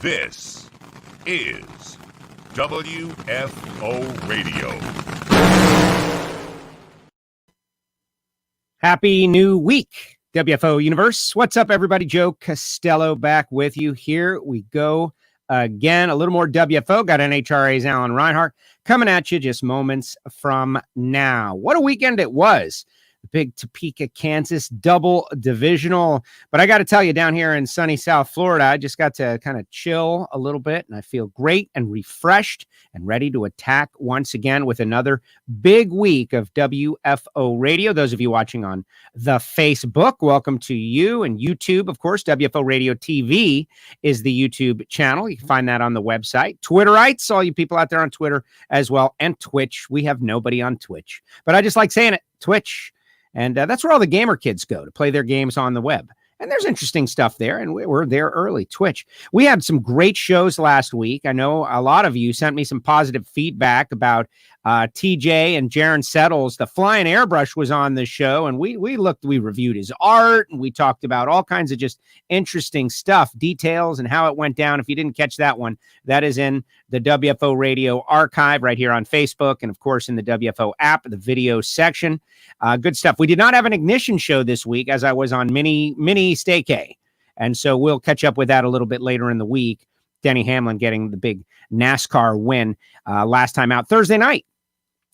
This is WFO Radio. Happy new week, WFO Universe. What's up, everybody? Joe Castello back with you. Here we go again. A little more WFO. Got NHRA's Alan Reinhart coming at you just moments from now. What a weekend it was. The big Topeka, Kansas double divisional. But I got to tell you, down here in sunny South Florida, I just got to kind of chill a little bit, and I feel great and refreshed and ready to attack once again with another big week of WFO Radio. Those of you watching on the Facebook, welcome to you, and YouTube, of course. WFO Radio TV is the YouTube channel. You can find that on the website. Twitterites, all you people out there on Twitter as well, and Twitch. We have nobody on Twitch, but I just like saying it, Twitch. And that's where all the gamer kids go to play their games on the web. And there's interesting stuff there, and we're there early. Twitch. We had some great shows last week. I know a lot of you sent me some positive feedback about TJ and Jaron Settles. The Flying Airbrush was on the show, and we reviewed his art, and we talked about all kinds of just interesting stuff, details, and how it went down. If you didn't catch that one, that is in the WFO Radio archive right here on Facebook, and of course in the WFO app, the video section. Good stuff. We did not have an Ignition show this week, as I was on mini staycay, and so we'll catch up with that a little bit later in the week. Denny Hamlin getting the big NASCAR win last time out Thursday night.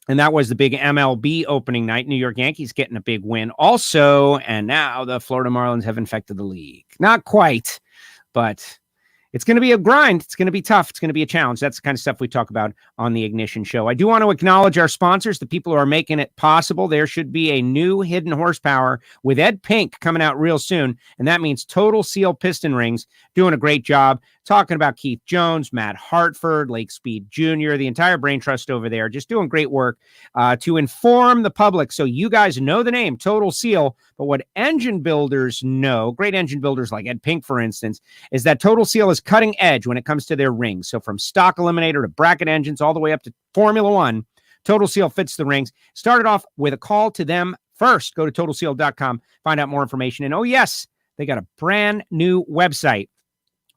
And that was the big MLB opening night. New York Yankees getting a big win also. And now the Florida Marlins have infected the league. Not quite, but it's going to be a grind. It's going to be tough. It's going to be a challenge. That's the kind of stuff we talk about on the Ignition show. I do want to acknowledge our sponsors, the people who are making it possible. There should be a new Hidden Horsepower with Ed Pink coming out real soon. And that means Total Seal Piston Rings, doing a great job. Talking about Keith Jones, Matt Hartford, Lake Speed Jr., the entire brain trust over there, just doing great work to inform the public. So you guys know the name Total Seal, but what engine builders know, great engine builders like Ed Pink, for instance, is that Total Seal is cutting edge when it comes to their rings. So from stock eliminator to bracket engines all the way up to Formula One, Total Seal fits the rings. Started off with a call to them first. Go to TotalSeal.com, find out more information. And oh yes, they got a brand new website.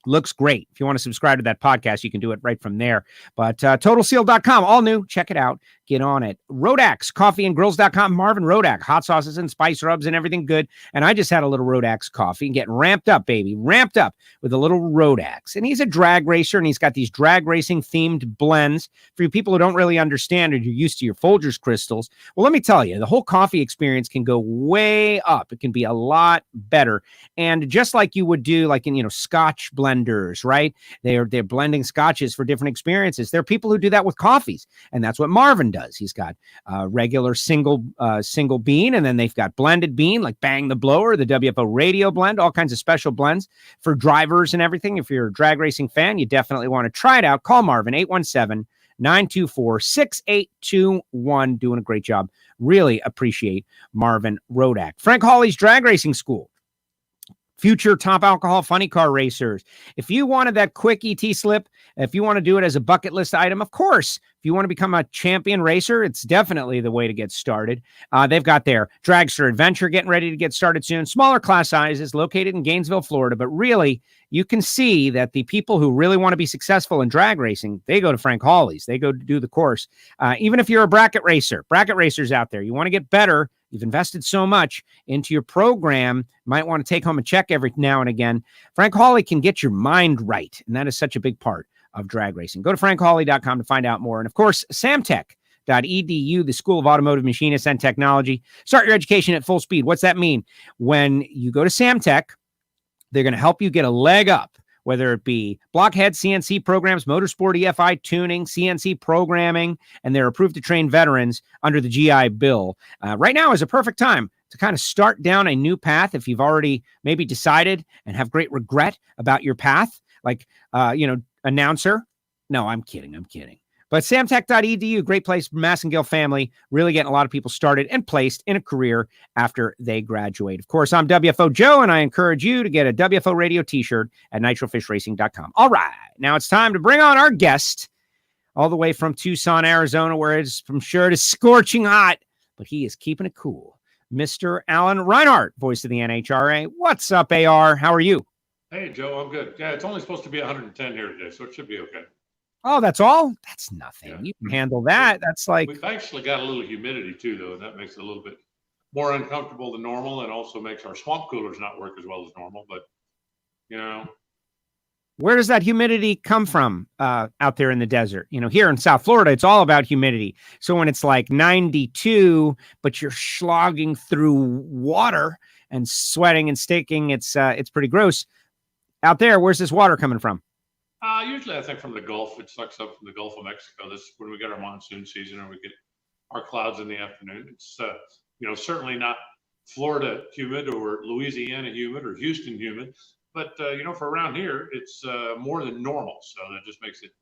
Looks great. If you want to subscribe to that podcast, you can do it right from there. But TotalSeal.com, all new. Check it out. Get on it. Rodax, coffeeandgrills.com. Marvin Rodak, hot sauces and spice rubs and everything good. And I just had a little Rodax coffee and getting ramped up, baby. Ramped up with a little Rodax. And he's a drag racer, and he's got these drag racing themed blends for you people who don't really understand or you're used to your Folgers crystals. Well, let me tell you, the whole coffee experience can go way up. It can be a lot better. And just like you would do like in, Scotch blenders, right? They're blending scotches for different experiences. There are people who do that with coffees, and that's what Marvin does. He's got regular single bean, and then they've got blended bean like Bang the Blower, the WFO Radio blend, all kinds of special blends for drivers and everything. If you're a drag racing fan, you definitely want to try it out. Call Marvin, 817-924-6821. Doing a great job. Really appreciate Marvin Rodak. Frank Hawley's Drag Racing School. Future top alcohol funny car racers. If you wanted that quick ET slip, if you want to do it as a bucket list item, of course. If you want to become a champion racer, it's definitely the way to get started. They've got their Dragster Adventure getting ready to get started soon. Smaller class sizes, located in Gainesville, Florida. But really, you can see that the people who really want to be successful in drag racing, they go to Frank Hawley's. They go to do the course. Even if you're a bracket racers out there, you want to get better. You've invested so much into your program, might want to take home a check every now and again. Frank Hawley can get your mind right, and that is such a big part of drag racing. Go to frankhawley.com to find out more. And of course, samtech.edu, the School of Automotive Machinists and Technology. Start your education at full speed. What's that mean? When you go to Samtech, they're going to help you get a leg up, whether it be blockhead CNC programs, motorsport EFI tuning, CNC programming, and they're approved to train veterans under the GI Bill. Right now is a perfect time to kind of start down a new path if you've already maybe decided and have great regret about your path, like, announcer. No, I'm kidding. But samtech.edu, great place, Massengill family, really getting a lot of people started and placed in a career after they graduate. Of course, I'm WFO Joe, and I encourage you to get a WFO Radio t-shirt at nitrofishracing.com. All right, now it's time to bring on our guest all the way from Tucson, Arizona, where it's from sure to scorching hot, but he is keeping it cool. Mr. Alan Reinhart, voice of the NHRA. What's up, AR? How are you? Hey, Joe, I'm good. Yeah, it's only supposed to be 110 here today, so it should be okay. Oh, that's all? That's nothing. Yeah. You can handle that. That's like We've actually got a little humidity too, though, and that makes it a little bit more uncomfortable than normal, and also makes our swamp coolers not work as well as normal. But you know, where does that humidity come from out there in the desert? Here in South Florida, it's all about humidity. So when it's like 92, but you're slogging through water and sweating and sticking, it's pretty gross. Out there, where's this water coming from? usually I think from the Gulf. It sucks up from the Gulf of Mexico. This is when we get our monsoon season and we get our clouds in the afternoon. It's certainly not Florida humid or Louisiana humid or Houston humid, but for around here it's more than normal. So that just makes it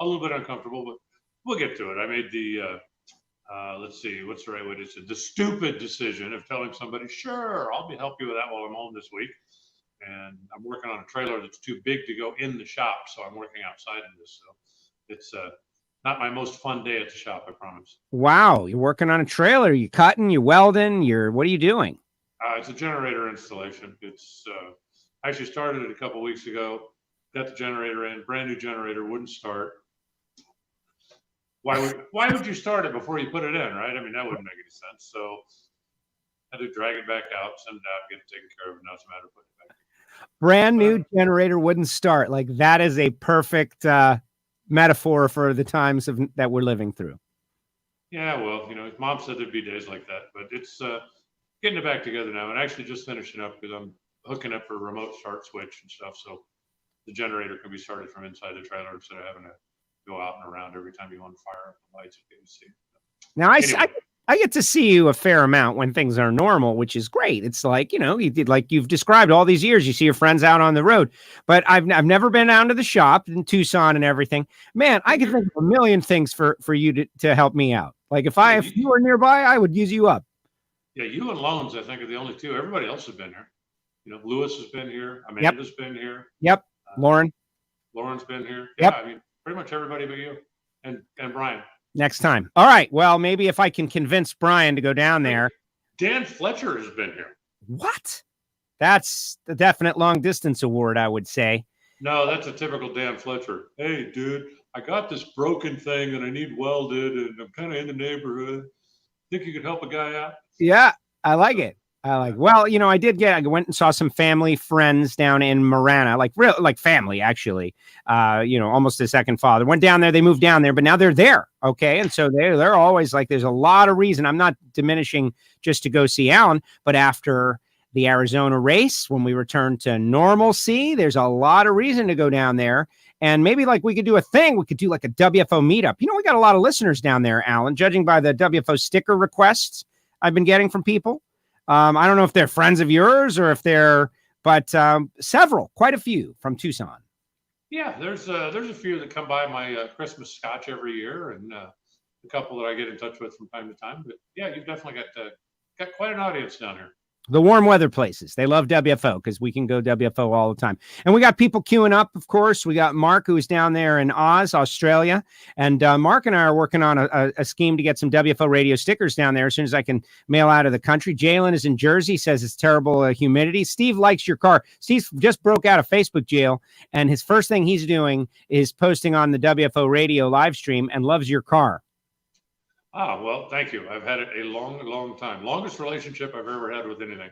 a little bit uncomfortable. But we'll get to it. I made the let's see, what's the right way to say it? The stupid decision of telling somebody, sure, I'll help you with that while I'm home this week. And I'm working on a trailer that's too big to go in the shop, so I'm working outside of this. So it's not my most fun day at the shop, I promise. Wow, you're working on a trailer. You cutting, you welding, what are you doing? It's a generator installation. It's I actually started it a couple weeks ago. Got the generator in, brand new generator, wouldn't start. Why would you start it before you put it in, right? I mean, that wouldn't make any sense. So I had to drag it back out, send it out, get it taken care of. Now it's a matter of putting it back in. Brand new generator wouldn't start. Like that is a perfect metaphor for the times that we're living through. Yeah, well, Mom said there'd be days like that, but it's getting it back together now, and actually just finishing up because I'm hooking up for a remote start switch and stuff, so the generator can be started from inside the trailer instead of having to go out and around every time you want to fire up the lights. You can see. Now I get to see you a fair amount when things are normal, which is great. It's like, you did, like you've described all these years, you see your friends out on the road, but I've never been down to the shop in Tucson and everything. Man, I could think of a million things for you to help me out. Like if you were nearby, I would use you up. Yeah, you and Loans, I think, are the only two. Everybody else has been here. Lewis has been here. Amanda's been here. Yep. Lauren's been here. Yeah, I mean, pretty much everybody but you and Brian. Next time. All right. Well, maybe if I can convince Brian to go down there. Dan Fletcher has been here. What? That's the definite long distance award, I would say. No, that's a typical Dan Fletcher. Hey, dude, I got this broken thing and I need welded and I'm kind of in the neighborhood. Think you could help a guy out? Yeah, I like it. Well, I went and saw some family friends down in Marana, like family, actually, almost a second father. Went down there, they moved down there, but now they're there. Okay. And so they're always like, there's a lot of reason. I'm not diminishing just to go see Alan, but after the Arizona race, when we return to normalcy, there's a lot of reason to go down there. And maybe like we could do a thing. We could do like a WFO meetup. We got a lot of listeners down there, Alan, judging by the WFO sticker requests I've been getting from people. I don't know if they're friends of yours or if but several, quite a few from Tucson. Yeah, there's a few that come by my Christmas scotch every year, and a couple that I get in touch with from time to time. But yeah, you've definitely got quite an audience down here. The warm weather places. They love WFO because we can go WFO all the time. And we got people queuing up, of course. We got Mark, who is down there in Oz, Australia. And Mark and I are working on a scheme to get some WFO radio stickers down there as soon as I can mail out of the country. Jalen is in Jersey, says it's terrible humidity. Steve likes your car. Steve just broke out of Facebook jail, and his first thing he's doing is posting on the WFO radio live stream and loves your car. Well, thank you. I've had it a long, long time. Longest relationship I've ever had with anything.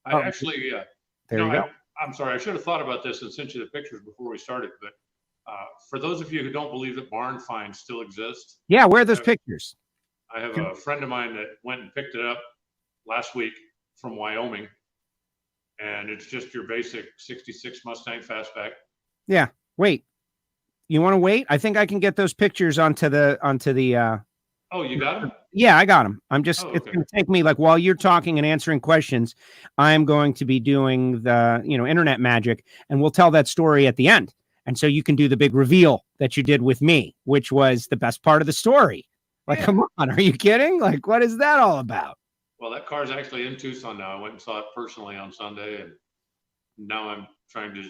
I'm sorry. I should have thought about this and sent you the pictures before we started. But for those of you who don't believe that barn finds still exist. Yeah, where are those pictures? I have a friend of mine that went and picked it up last week from Wyoming. And it's just your basic 66 Mustang Fastback. Yeah. Wait. You want to wait? I think I can get those pictures onto the Oh, you got them? Yeah, I got them. It's okay. going to take me while you're talking and answering questions, I'm going to be doing the, internet magic, and we'll tell that story at the end. And so you can do the big reveal that you did with me, which was the best part of the story. Come on, are you kidding? What is that all about? Well, that car's actually in Tucson now. I went and saw it personally on Sunday, and now I'm trying to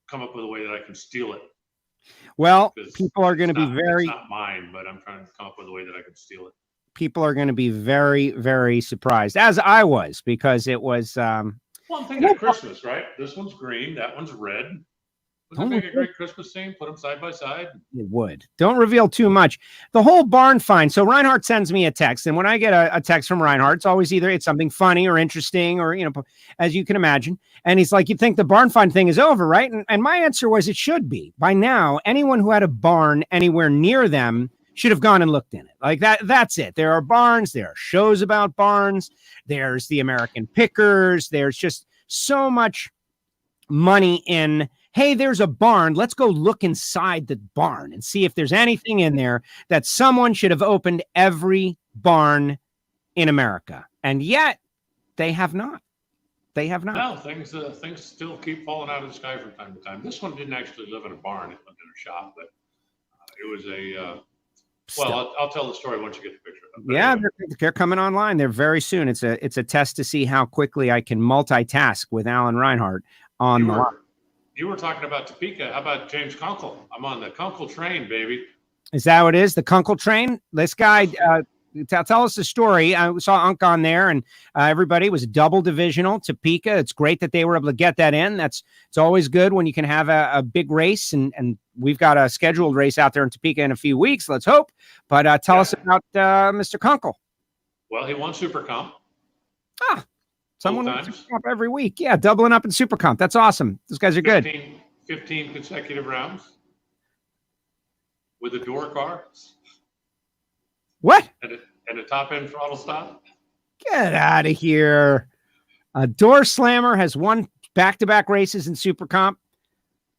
come up with a way that I can steal it. Well, people are going to be it's not mine, but I'm trying to come up with a way that I can steal it. People are going to be very, very surprised, as I was, because it was Well, I'm thinking of Christmas, right? This one's green, that one's red. Wouldn't that make a great Christmas scene? Put them side by side. It would. Don't reveal too much. The whole barn find. So Reinhardt sends me a text, and when I get a text from Reinhardt, it's always either it's something funny or interesting, or as you can imagine. And he's like, "You think the barn find thing is over, right?" And my answer was, it should be. By now, anyone who had a barn anywhere near them should have gone and looked in it. Like that. That's it. There are barns. There are shows about barns. There's the American Pickers. There's just so much money in, hey, there's a barn. Let's go look inside the barn and see if there's anything in there that someone should have opened every barn in America. And yet they have not. They have not. No, things still keep falling out of the sky from time to time. This one didn't actually live in a barn. It lived in a shop, but it was a, I'll tell the story once you get the picture. Yeah, they're coming online. They're very soon. It's a test to see how quickly I can multitask with Alan Reinhardt on the line. You were talking about Topeka. How about James Kunkel? I'm on the Kunkel train, baby. Is that what it is? The Kunkel train? This guy, tell us the story. I saw Unk on there, and everybody was double divisional. Topeka. It's great that they were able to get that in. It's always good when you can have a big race, and we've got a scheduled race out there in Topeka in a few weeks. Let's hope. But tell us about Mr. Kunkel. Well, he won Super Comp. Someone wins Super Comp every week. Yeah, doubling up in Super Comp. That's awesome. Those guys are good. 15 consecutive rounds with a door car. What? And a top-end throttle stop. Get out of here. A door slammer has won back-to-back races in Super Comp.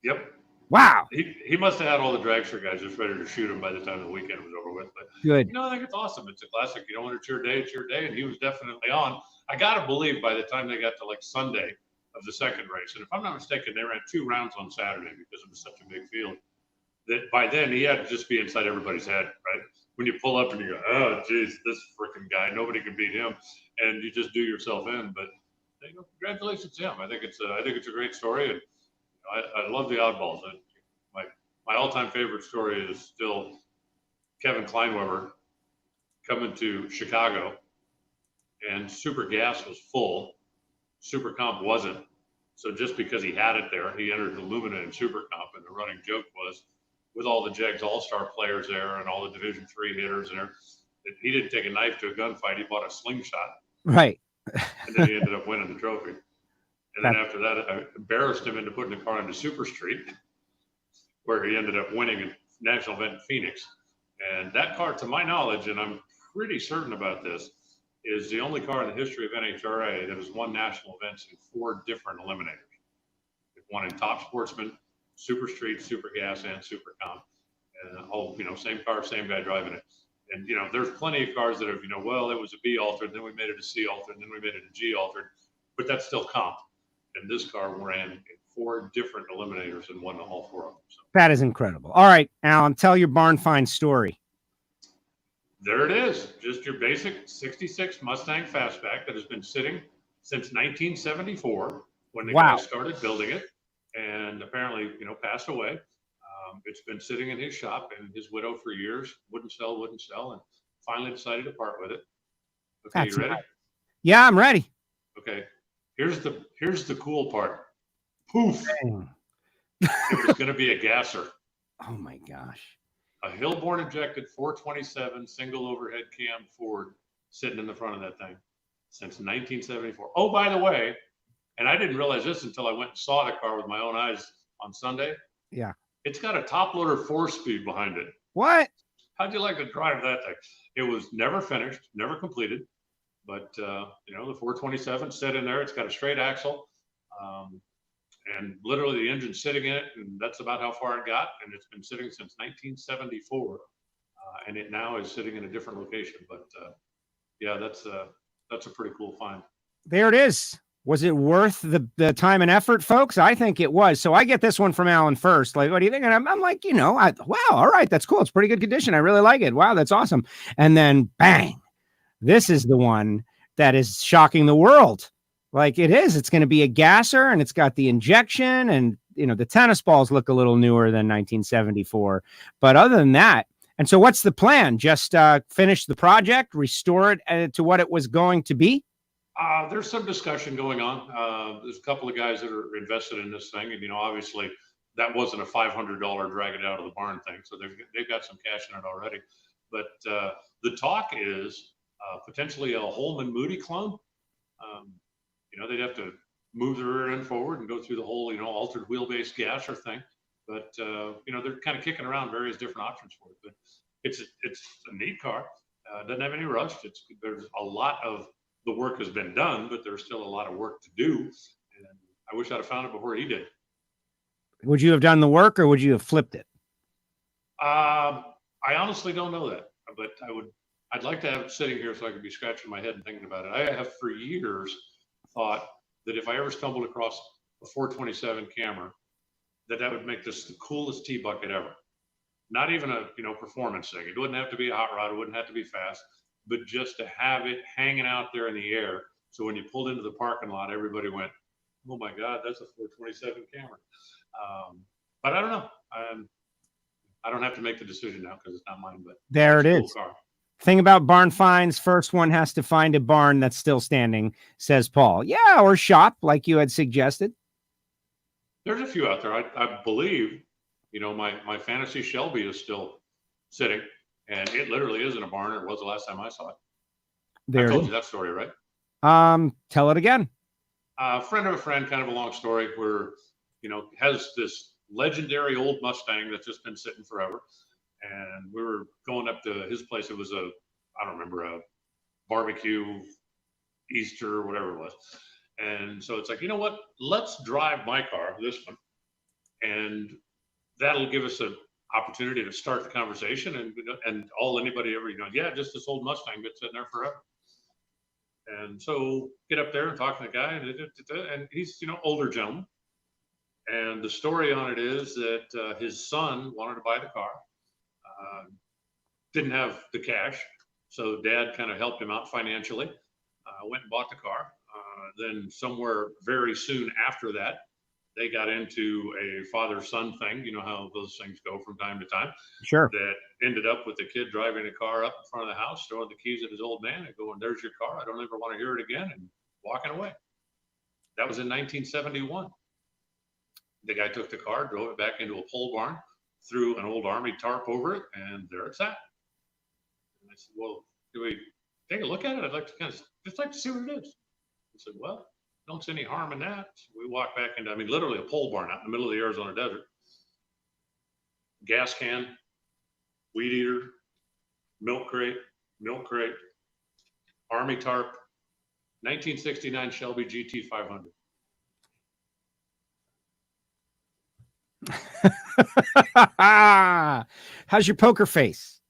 Yep. Wow. He must have had all the dragster guys just ready to shoot him by the time the weekend was over with. But good. I think it's awesome. It's a classic. When it's your day, it's your day. And he was definitely on. I got to believe by the time they got to like Sunday of the second race, and if I'm not mistaken, they ran 2 rounds on Saturday because it was such a big field, that by then he had to just be inside everybody's head, right? When you pull up and you go, oh, geez, this freaking guy, nobody can beat him. And you just do yourself in. But congratulations to him. I think it's a great story. And I love the oddballs. My all-time favorite story is still Kevin Kleinweber coming to Chicago, and Super Gas was full. Super Comp wasn't. So just because he had it there, he entered the Lumina in Super Comp, and the running joke was, with all the Jegs All-Star players there and all the Division III hitters and he didn't take a knife to a gunfight. He bought a slingshot. Right. And then he ended up winning the trophy. And then after that, I embarrassed him into putting the car into Super Street, where he ended up winning a national event in Phoenix. And that car, to my knowledge, and I'm pretty certain about this, is the only car in the history of NHRA that has won national events in 4 different eliminators. It won in Top Sportsman, Super Street, Super Gas, and Super Comp. And all, same car, same guy driving it. And, there's plenty of cars that have, well, it was a B altered, then we made it a C altered, then we made it a G altered, but that's still comp. And this car ran in 4 different eliminators and won all 4 of them. So. That is incredible. All right, Alan, tell your barn find story. There it is. Just your basic 66 Mustang Fastback that has been sitting since 1974 when the guy started building it, and apparently, passed away. It's been sitting in his shop and his widow for years, wouldn't sell, and finally decided to part with it. Okay, you ready? Yeah, I'm ready. Okay. Here's the cool part. Poof. It was going to be a gasser. Oh my gosh. A Hillborn injected 427 single overhead cam Ford sitting in the front of that thing since 1974. Oh, by the way, and I didn't realize this until I went and saw the car with my own eyes on Sunday. Yeah. It's got a top loader 4-speed behind it. What? How'd you like to drive that thing? It was never finished, never completed, but the 427 set in there. It's got a straight axle, and literally the engine's sitting in it, and that's about how far it got. And it's been sitting since 1974, and it now is sitting in a different location. But yeah, that's a pretty cool find. There it is. Was it worth the time and effort, folks? I think it was. So I get this one from Alan first. Like, what do you think? And I'm like, wow, all right, that's cool. It's pretty good condition. I really like it. Wow, that's awesome. And then bang, this is the one that is shocking the world. Like it is. It's going to be a gasser, and it's got the injection, and the tennis balls look a little newer than 1974. But other than that, and so what's the plan? Just finish the project, restore it to what it was going to be? There's some discussion going on. There's a couple of guys that are invested in this thing, and obviously that wasn't a $500 drag it out of the barn thing, so they've got some cash in it already. But the talk is potentially a Holman Moody clone. They'd have to move the rear end forward and go through the whole altered wheelbase gasher thing. But they're kind of kicking around various different options for it. But it's a neat car. Doesn't have any rust. There's a lot of the work has been done, but there's still a lot of work to do. And I wish I'd have found it before he did. Would you have done the work, or would you have flipped it? I honestly don't know that, but I'd like to have it sitting here so I could be scratching my head and thinking about it. I have for years thought that if I ever stumbled across a 427 Camry, that would make this the coolest T-bucket ever. Not even a performance thing. It wouldn't have to be a hot rod. It wouldn't have to be fast, but just to have it hanging out there in the air. So when you pulled into the parking lot, everybody went, "Oh my God, that's a 427 Camry." But I don't know. I don't have to make the decision now because it's not mine. But there it is. Cool car. Thing about barn finds, first one has to find a barn that's still standing, says Paul. Yeah, or shop, like you had suggested. There's a few out there. I believe, my fantasy Shelby is still sitting, and it literally is in a barn. It was the last time I saw it. I told you that story, right? Tell it again. A friend of a friend, kind of a long story, where, has this legendary old Mustang that's just been sitting forever. And we were going up to his place. It was I don't remember, a barbecue, Easter, or whatever it was. And so it's like, you know what? Let's drive my car, this one, and that'll give us an opportunity to start the conversation. And all anybody ever, yeah, just this old Mustang been sitting there forever. And so get up there and talk to the guy, and he's older gentleman. And the story on it is that his son wanted to buy the car. Didn't have the cash, so dad kind of helped him out financially. Went and bought the car. Then somewhere very soon after that, they got into a father-son thing. You know how those things go from time to time. Sure. That ended up with the kid driving a car up in front of the house, throwing the keys at his old man and going, "There's your car. I don't ever want to hear it again," and walking away. That was in 1971. The guy took the car, drove it back into a pole barn, threw an old Army tarp over it, and there it sat. And I said, "Well, can we take a look at it? I'd like to just like to see what it is." He said, "Well, don't see any harm in that." So we walked back into, literally a pole barn out in the middle of the Arizona desert. Gas can, weed eater, milk crate, Army tarp, 1969 Shelby GT 500. How's your poker face?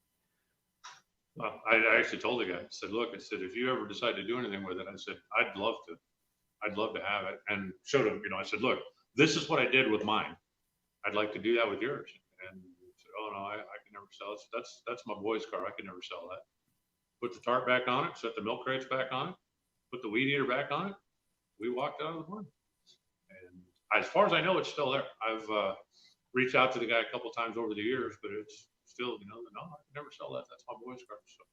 Well, I actually told the guy, I said, "Look," I said, "if you ever decide to do anything with it," I said, I'd love to have it." And showed him, I said, "Look, this is what I did with mine. I'd like to do that with yours." And he said, "Oh no, I can never sell it. That's my boy's car. I can never sell that." Put the tarp back on it, set the milk crates back on it, put the weed eater back on it. We walked out of the barn. And as far as I know, it's still there. I've reached out to the guy a couple times over the years, but it's still, no, I can never sell that. That's my boy's car. So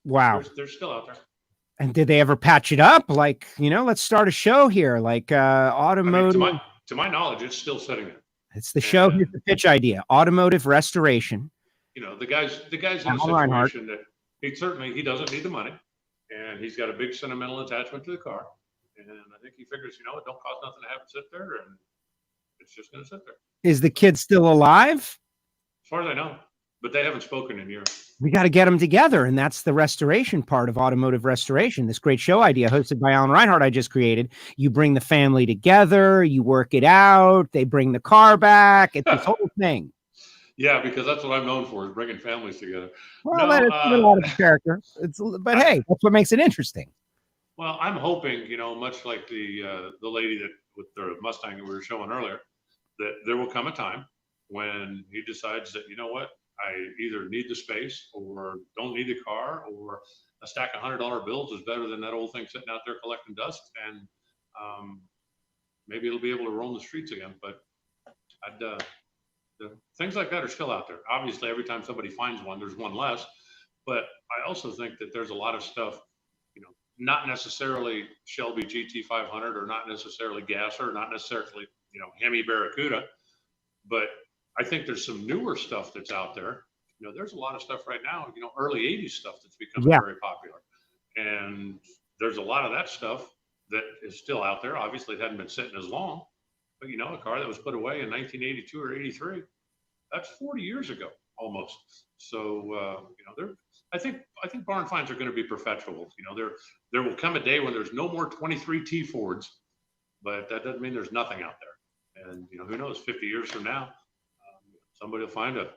wow. They're still out there. And did they ever patch it up? Like, let's start a show here, like automotive. To my knowledge, it's still sitting there. It's the show. Here's the pitch idea: automotive restoration. The guy's in a situation Reinhart. that he doesn't need the money, and he's got a big sentimental attachment to the car. And I think he figures, it don't cost nothing to have it sit there, and it's just going to sit there. Is the kid still alive? As far as I know, but they haven't spoken in years. We got to get them together, and that's the restoration part of automotive restoration. This great show idea hosted by Alan Reinhardt I just created. You bring the family together, you work it out, they bring the car back. It's this whole thing. Yeah, because that's what I'm known for, is bringing families together. Well, that is a lot of character. But hey, that's what makes it interesting. Well, I'm hoping, much like the lady with the Mustang that we were showing earlier, that there will come a time when he decides that, I either need the space or don't need the car, or a stack of $100 bills is better than that old thing sitting out there collecting dust. And maybe it'll be able to roam the streets again. But things like that are still out there. Obviously, every time somebody finds one, there's one less. But I also think that there's a lot of stuff, not necessarily Shelby GT500 or not necessarily Gasser, not necessarily, Hemi Barracuda, but I think there's some newer stuff that's out there. There's a lot of stuff right now, early 80s stuff that's becoming very popular. And there's a lot of that stuff that is still out there. Obviously, it hadn't been sitting as long, but a car that was put away in 1982 or 83, that's 40 years ago almost. So, I think barn finds are going to be perpetual. There will come a day when there's no more 23T Fords, but that doesn't mean there's nothing out there. And, who knows, 50 years from now, somebody will find a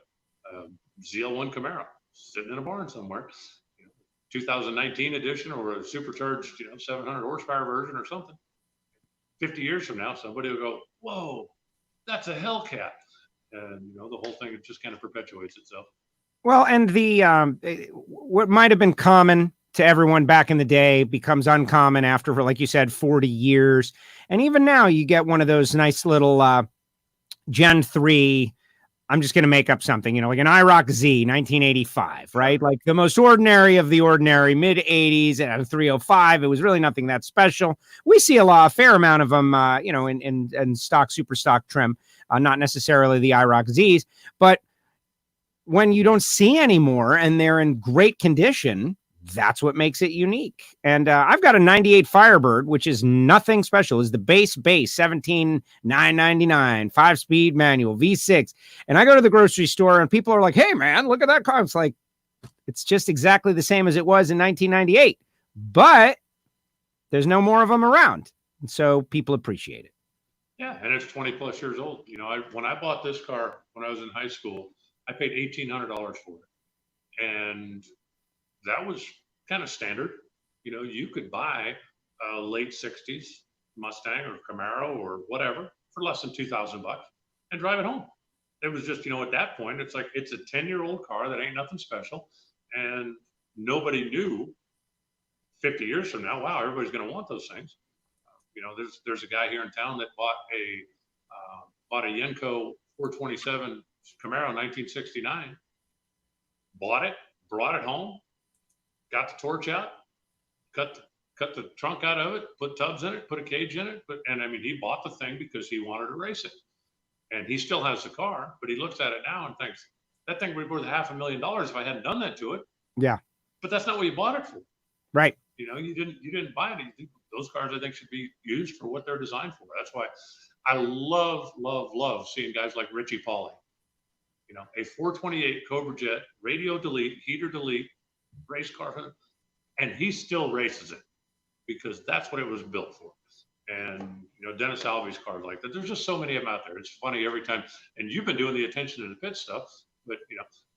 ZL1 Camaro sitting in a barn somewhere, 2019 edition or a supercharged, 700 horsepower version or something. 50 years from now, somebody will go, whoa, that's a Hellcat. And, the whole thing just kind of perpetuates itself. Well, and the what might have been common to everyone back in the day becomes uncommon after, like you said, 40 years. And even now you get one of those nice little Gen 3, I'm just going to make up something, like an IROC Z 1985, right? Like the most ordinary of the ordinary, mid 80s at a 305. It was really nothing that special. We see a fair amount of them, in stock, super stock trim, not necessarily the IROC Zs, but when you don't see anymore and they're in great condition, that's what makes it unique. And I've got a 98 Firebird, which is nothing special. Is the base 17,999 5-speed manual V6. And I go to the grocery store and people are like, hey man, look at that car. It's like, it's just exactly the same as it was in 1998, but there's no more of them around. And so people appreciate it. Yeah. And it's 20 plus years old. When I bought this car, when I was in high school, I paid $1,800 for it. And that was kind of standard. You could buy a late 60s Mustang or Camaro or whatever for less than $2,000 and drive it home. It was just, at that point, it's like, it's a 10-year-old car that ain't nothing special. And nobody knew 50 years from now, wow, everybody's going to want those things. There's a guy here in town that bought a Yenko 427 Camaro 1969, bought it, brought it home, got the torch out, cut the trunk out of it, put tubs in it, put a cage in it. He bought the thing because he wanted to race it. And he still has the car, but he looks at it now and thinks, that thing would be worth $500,000 if I hadn't done that to it. Yeah. But that's not what you bought it for. Right. You didn't buy it. Those cars, I think, should be used for what they're designed for. That's why I love seeing guys like Richie Pauly. A 428 Cobra Jet, radio delete, heater delete, race car, and he still races it because that's what it was built for. And, Dennis Alvey's cars like that. There's just so many of them out there. It's funny every time. And you've been doing the attention to the pit stuff, but,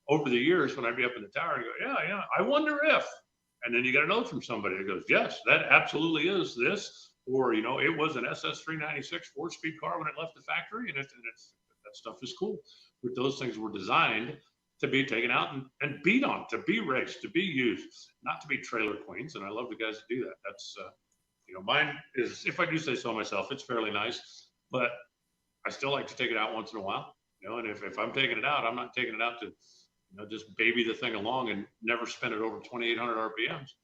over the years when I'd be up in the tower, you go, yeah, I wonder if. And then you get a note from somebody that goes, yes, that absolutely is this. Or, it was an SS396 4-speed car when it left the factory, and that stuff is cool. But those things were designed to be taken out and beat on, to be raced, to be used, not to be trailer queens. And I love the guys that do that. That's, mine is, if I do say so myself, it's fairly nice, but I still like to take it out once in a while, and if I'm taking it out, I'm not taking it out to, just baby the thing along and never spin it over 2,800 RPMs.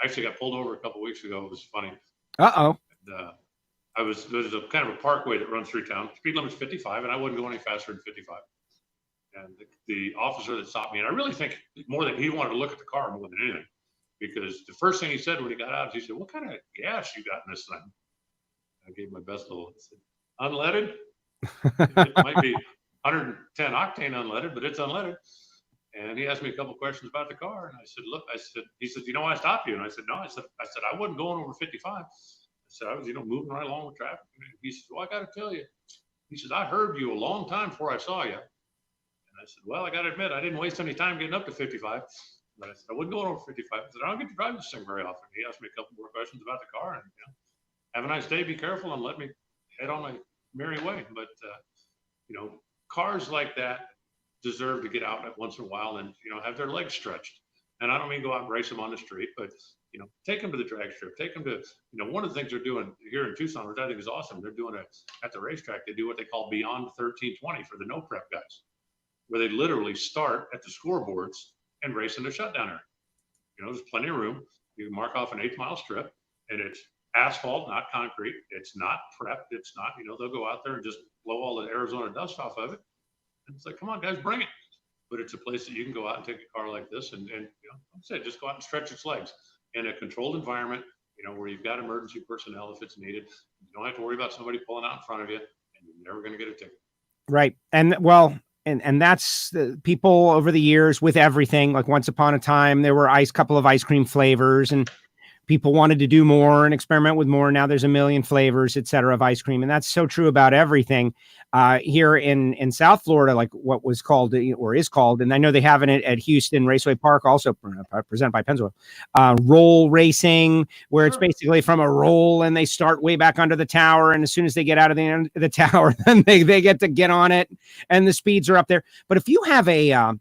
I actually got pulled over a couple of weeks ago. It was funny. Uh-oh. There's a kind of a parkway that runs through town. Speed limit's 55, and I wouldn't go any faster than 55. And the officer that stopped me, and I really think more that he wanted to look at the car more than anything, because the first thing he said when he got out is he said, what kind of gas you got in this thing? I gave my best little, said, unleaded. It might be 110 octane unleaded, but it's unleaded. And he asked me a couple questions about the car. And I said, look, he said, you know why I stopped you? And I said, no, I said, I wasn't going over 55. I said, I was, moving right along with traffic. And he said, well, I got to tell you. He said, I heard you a long time before I saw you. And I said, well, I got to admit, I didn't waste any time getting up to 55. But I said, I wasn't going over 55. I said, I don't get to drive this thing very often. He asked me a couple more questions about the car. And, have a nice day, be careful, and let me head on my merry way. But, cars like that deserve to get out once in a while and, have their legs stretched. And I don't mean go out and race them on the street, but, take them to the drag strip, take them to, one of the things they're doing here in Tucson, which I think is awesome. They're doing at the racetrack, they do what they call Beyond 1320 for the no prep guys, where they literally start at the scoreboards and race in the shutdown area. There's plenty of room. You mark off an 8-mile strip, and it's asphalt, not concrete. It's not prepped. It's not, they'll go out there and just blow all the Arizona dust off of it. And it's like, come on, guys, bring it. But it's a place that you can go out and take a car like this and like I said, just go out and stretch its legs in a controlled environment, where you've got emergency personnel if it's needed. You don't have to worry about somebody pulling out in front of you, and you're never going to get a ticket. Right. And well, and that's the people over the years with everything. Like once upon a time, there were couple of ice cream flavors, and people wanted to do more and experiment with more. Now there's a million flavors, et cetera, of ice cream. And that's so true about everything here in South Florida, like what was called or is called. And I know they have it at Houston Raceway Park, also presented by Pennzoil, roll racing, where it's basically from a roll and they start way back under the tower. And as soon as they get out of the end of the tower, then they get to get on it and the speeds are up there. But if you have a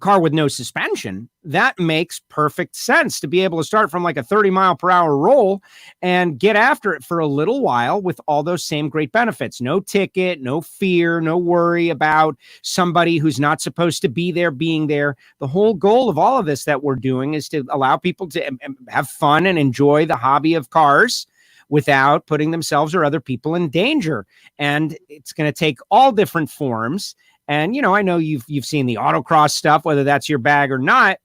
car with no suspension, that makes perfect sense to be able to start from like a 30-mile-per-hour roll and get after it for a little while with all those same great benefits. No ticket, no fear, no worry about somebody who's not supposed to be there being there. The whole goal of all of this that we're doing is to allow people to have fun and enjoy the hobby of cars without putting themselves or other people in danger. And it's going to take all different forms. And, I know you've seen the autocross stuff, whether that's your bag or not.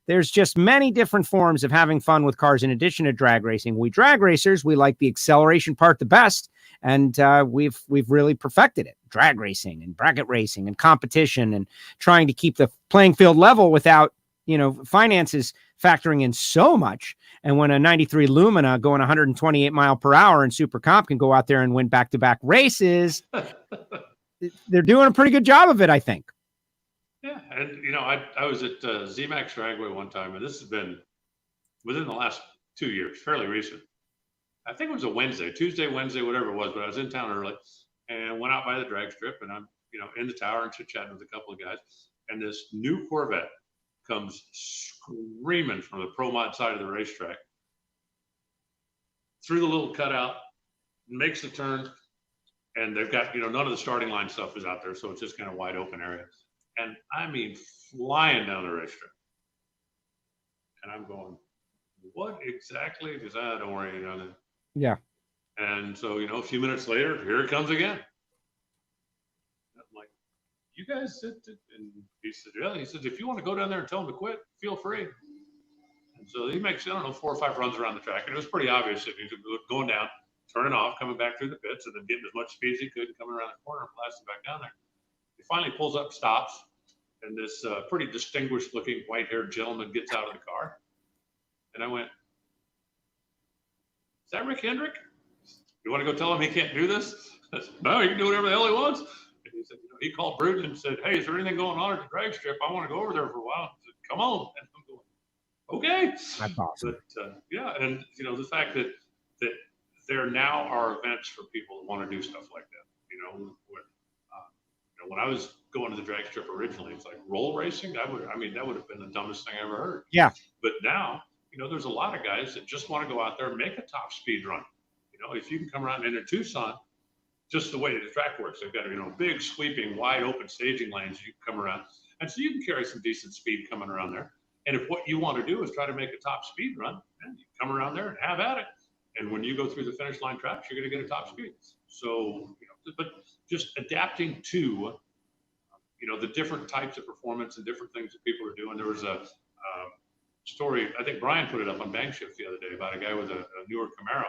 There's just many different forms of having fun with cars in addition to drag racing. We drag racers, we like the acceleration part the best. And we've really perfected it. Drag racing and bracket racing and competition and trying to keep the playing field level without, finances factoring in so much. And when a 93 Lumina going 128 mile per hour in Super Comp can go out there and win back-to-back races, they're doing a pretty good job of it, I think. Yeah. And, I was at ZMAX Dragway one time, and this has been within the last 2 years, fairly recent. I think it was a Tuesday, Wednesday, whatever it was, but I was in town early and went out by the drag strip, and I'm, in the tower and chit-chatting with a couple of guys. And this new Corvette comes screaming from the pro mod side of the racetrack through the little cutout, makes the turn. And they've got, none of the starting line stuff is out there. So it's just kind of wide open area. And I mean, flying down the racetrack. And I'm going, what exactly? Because don't worry, Yeah. And so, a few minutes later, here it comes again. And I'm like, you guys, and he said, yeah. He says, if you want to go down there and tell them to quit, feel free. And so he makes, 4 or 5 runs around the track. And it was pretty obvious that he's going down, turning off, coming back through the pits, and then getting as much speed as he could, coming around the corner and blasting back down there. He finally pulls up, stops, and this pretty distinguished-looking white-haired gentleman gets out of the car. And I went, is that Rick Hendrick? You want to go tell him he can't do this? I said, no, he can do whatever the hell he wants. And he said, he called Bruton and said, hey, is there anything going on at the drag strip? I want to go over there for a while. He said, come on. And I'm going, okay. That's awesome. But, yeah, and, the fact that there now are events for people who want to do stuff like that. When I was going to the drag strip originally, it's like roll racing. That would have been the dumbest thing I ever heard. Yeah. But now, there's a lot of guys that just want to go out there and make a top speed run. If you can come around in Tucson, just the way the track works, they've got, big sweeping, wide open staging lanes. You can come around. And so you can carry some decent speed coming around there. And if what you want to do is try to make a top speed run, then you come around there and have at it. And when you go through the finish line tracks, you're going to get a top speed. So, but just adapting to, the different types of performance and different things that people are doing. There was a story, I think Brian put it up on Bank Shift the other day about a guy with a newer Camaro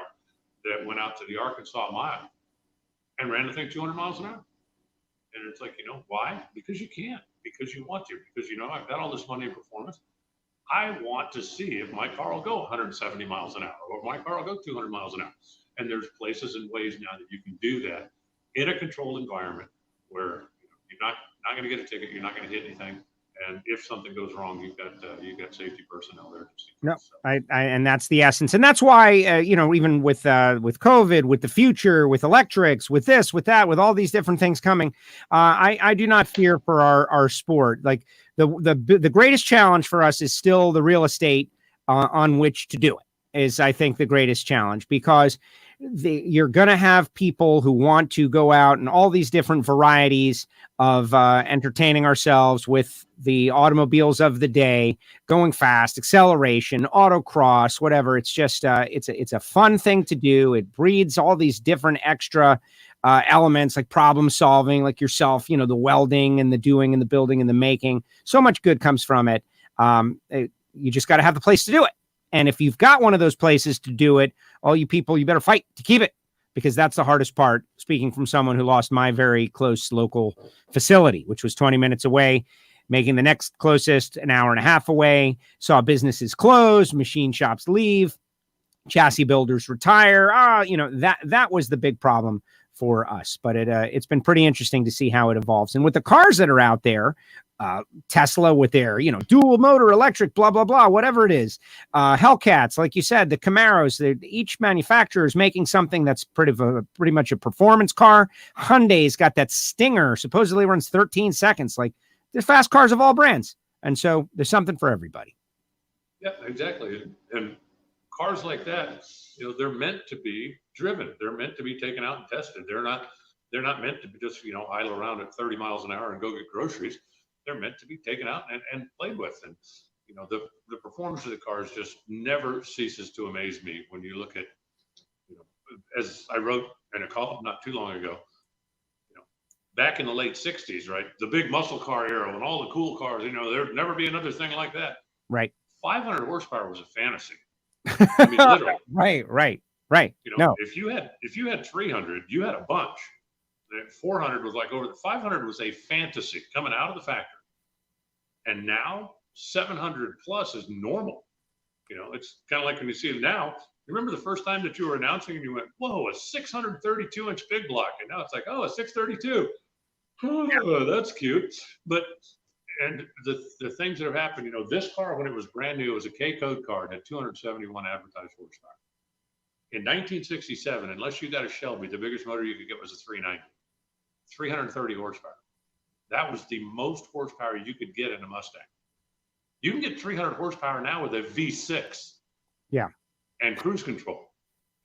that went out to the Arkansas Mile and ran the thing 200 miles an hour. And it's like, why? Because you can, because you want to, because, I've got all this money in performance. I want to see if my car will go 170 miles an hour or if my car will go 200 miles an hour. And there's places and ways now that you can do that in a controlled environment where you're not going to get a ticket, you're not going to hit anything. And if something goes wrong, you've got safety personnel there. No, and that's the essence. And that's why, even with COVID, with the future, with electrics, with this, with that, with all these different things coming, I do not fear for our sport. Like the greatest challenge for us is still the real estate on which to do it is, I think, the greatest challenge, because you're going to have people who want to go out and all these different varieties of entertaining ourselves with the automobiles of the day, going fast, acceleration, autocross, whatever. It's just it's a fun thing to do. It breeds all these different extra elements like problem solving, like yourself, the welding and the doing and the building and the making. So much good comes from it. You just got to have the place to do it. And if you've got one of those places to do it, all you people, you better fight to keep it, because that's the hardest part. Speaking from someone who lost my very close local facility, which was 20 minutes away, making the next closest an hour and a half away, saw businesses close, machine shops leave, chassis builders retire. That was the big problem for us. But it's been pretty interesting to see how it evolves. And with the cars that are out there, Tesla with their, dual motor electric, blah, blah, blah, whatever it is. Hellcats, like you said, the Camaros, each manufacturer is making something that's pretty much a performance car. Hyundai's got that Stinger, supposedly runs 13 seconds. Like, there's fast cars of all brands. And so there's something for everybody. Yeah, exactly. And cars like that, they're meant to be driven. They're meant to be taken out and tested. They're not meant to be just, idle around at 30 miles an hour and go get groceries. They're meant to be taken out and played with. And, the performance of the cars just never ceases to amaze me when you look at, as I wrote in a column not too long ago, back in the late 60s, right? The big muscle car era and all the cool cars, there'd never be another thing like that. Right. 500 horsepower was a fantasy. I mean, literally. Right. If you had 300, you had a bunch. 400 was like over. 500 was a fantasy coming out of the factory. And now 700 plus is normal. It's kind of like when you see it now. You remember the first time that you were announcing and you went, whoa, a 632-inch big block. And now it's like, oh, a 632. Oh, that's cute. And the things that have happened, this car, when it was brand new, it was a K-code car. It had 271 advertised horsepower. In 1967, unless you got a Shelby, the biggest motor you could get was a 390, 330 horsepower. That was the most horsepower you could get in a Mustang. You can get 300 horsepower now with a V6. Yeah. And cruise control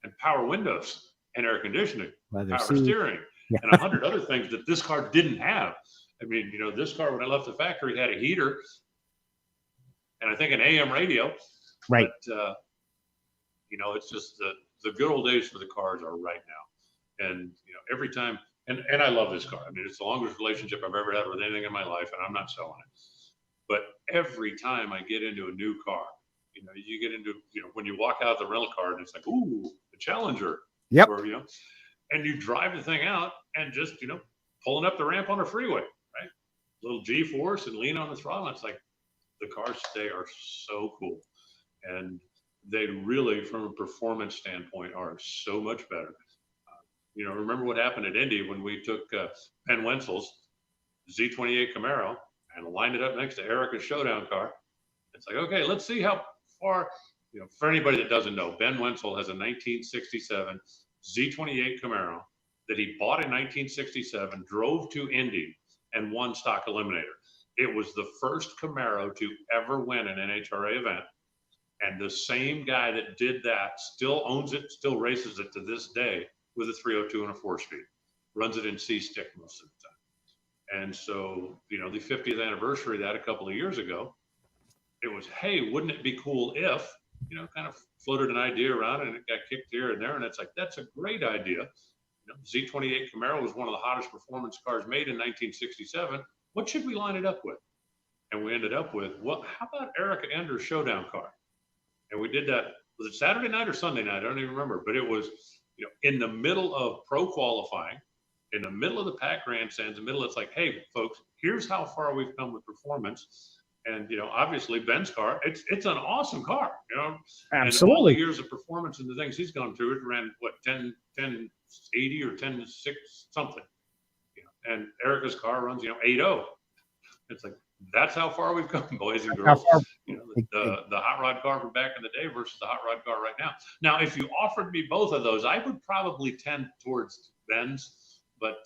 and power windows and air conditioning, leather power seat. steering, and 100 other things that this car didn't have. I mean, this car, when I left the factory, had a heater and I think an AM radio. Right. But, it's just the good old days for the cars are right now. And, every time, and I love this car. I mean, it's the longest relationship I've ever had with anything in my life, and I'm not selling it. But every time I get into a new car, you get into, when you walk out of the rental car and it's like, ooh, the Challenger. Yep. Or, and you drive the thing out and just, pulling up the ramp on a freeway, right? Little G-force and lean on the throttle. It's like the cars today are so cool. And they really, from a performance standpoint, are so much better. Remember what happened at Indy when we took Ben Wenzel's Z28 Camaro and lined it up next to Erica's Showdown car. It's like, okay, let's see how far, for anybody that doesn't know, Ben Wenzel has a 1967 Z28 Camaro that he bought in 1967, drove to Indy, and won stock eliminator. It was the first Camaro to ever win an NHRA event. And the same guy that did that still owns it, still races it to this day with a 302 and a 4-speed. Runs it in C-stick most of the time. And so, the 50th anniversary of that a couple of years ago, it was, hey, wouldn't it be cool if, kind of floated an idea around and it got kicked here and there. And it's like, that's a great idea. Z28 Camaro was one of the hottest performance cars made in 1967. What should we line it up with? And we ended up with, well, how about Erica Ender's Showdown car? And we did that. Was it Saturday night or Sunday night? I don't even remember. But it was, in the middle of pro qualifying, in the middle of the pack grandstands, in the middle, it's like, hey, folks, here's how far we've come with performance. And, obviously Ben's car, it's an awesome car, Absolutely. And all the years of performance and the things he's gone through, it ran, what, 1080 or 10.6 something. And Erica's car runs, 8.0. It's like, that's how far we've come, boys and girls. The hot rod car from back in the day versus the hot rod car right now. Now, if you offered me both of those, I would probably tend towards Ben's. But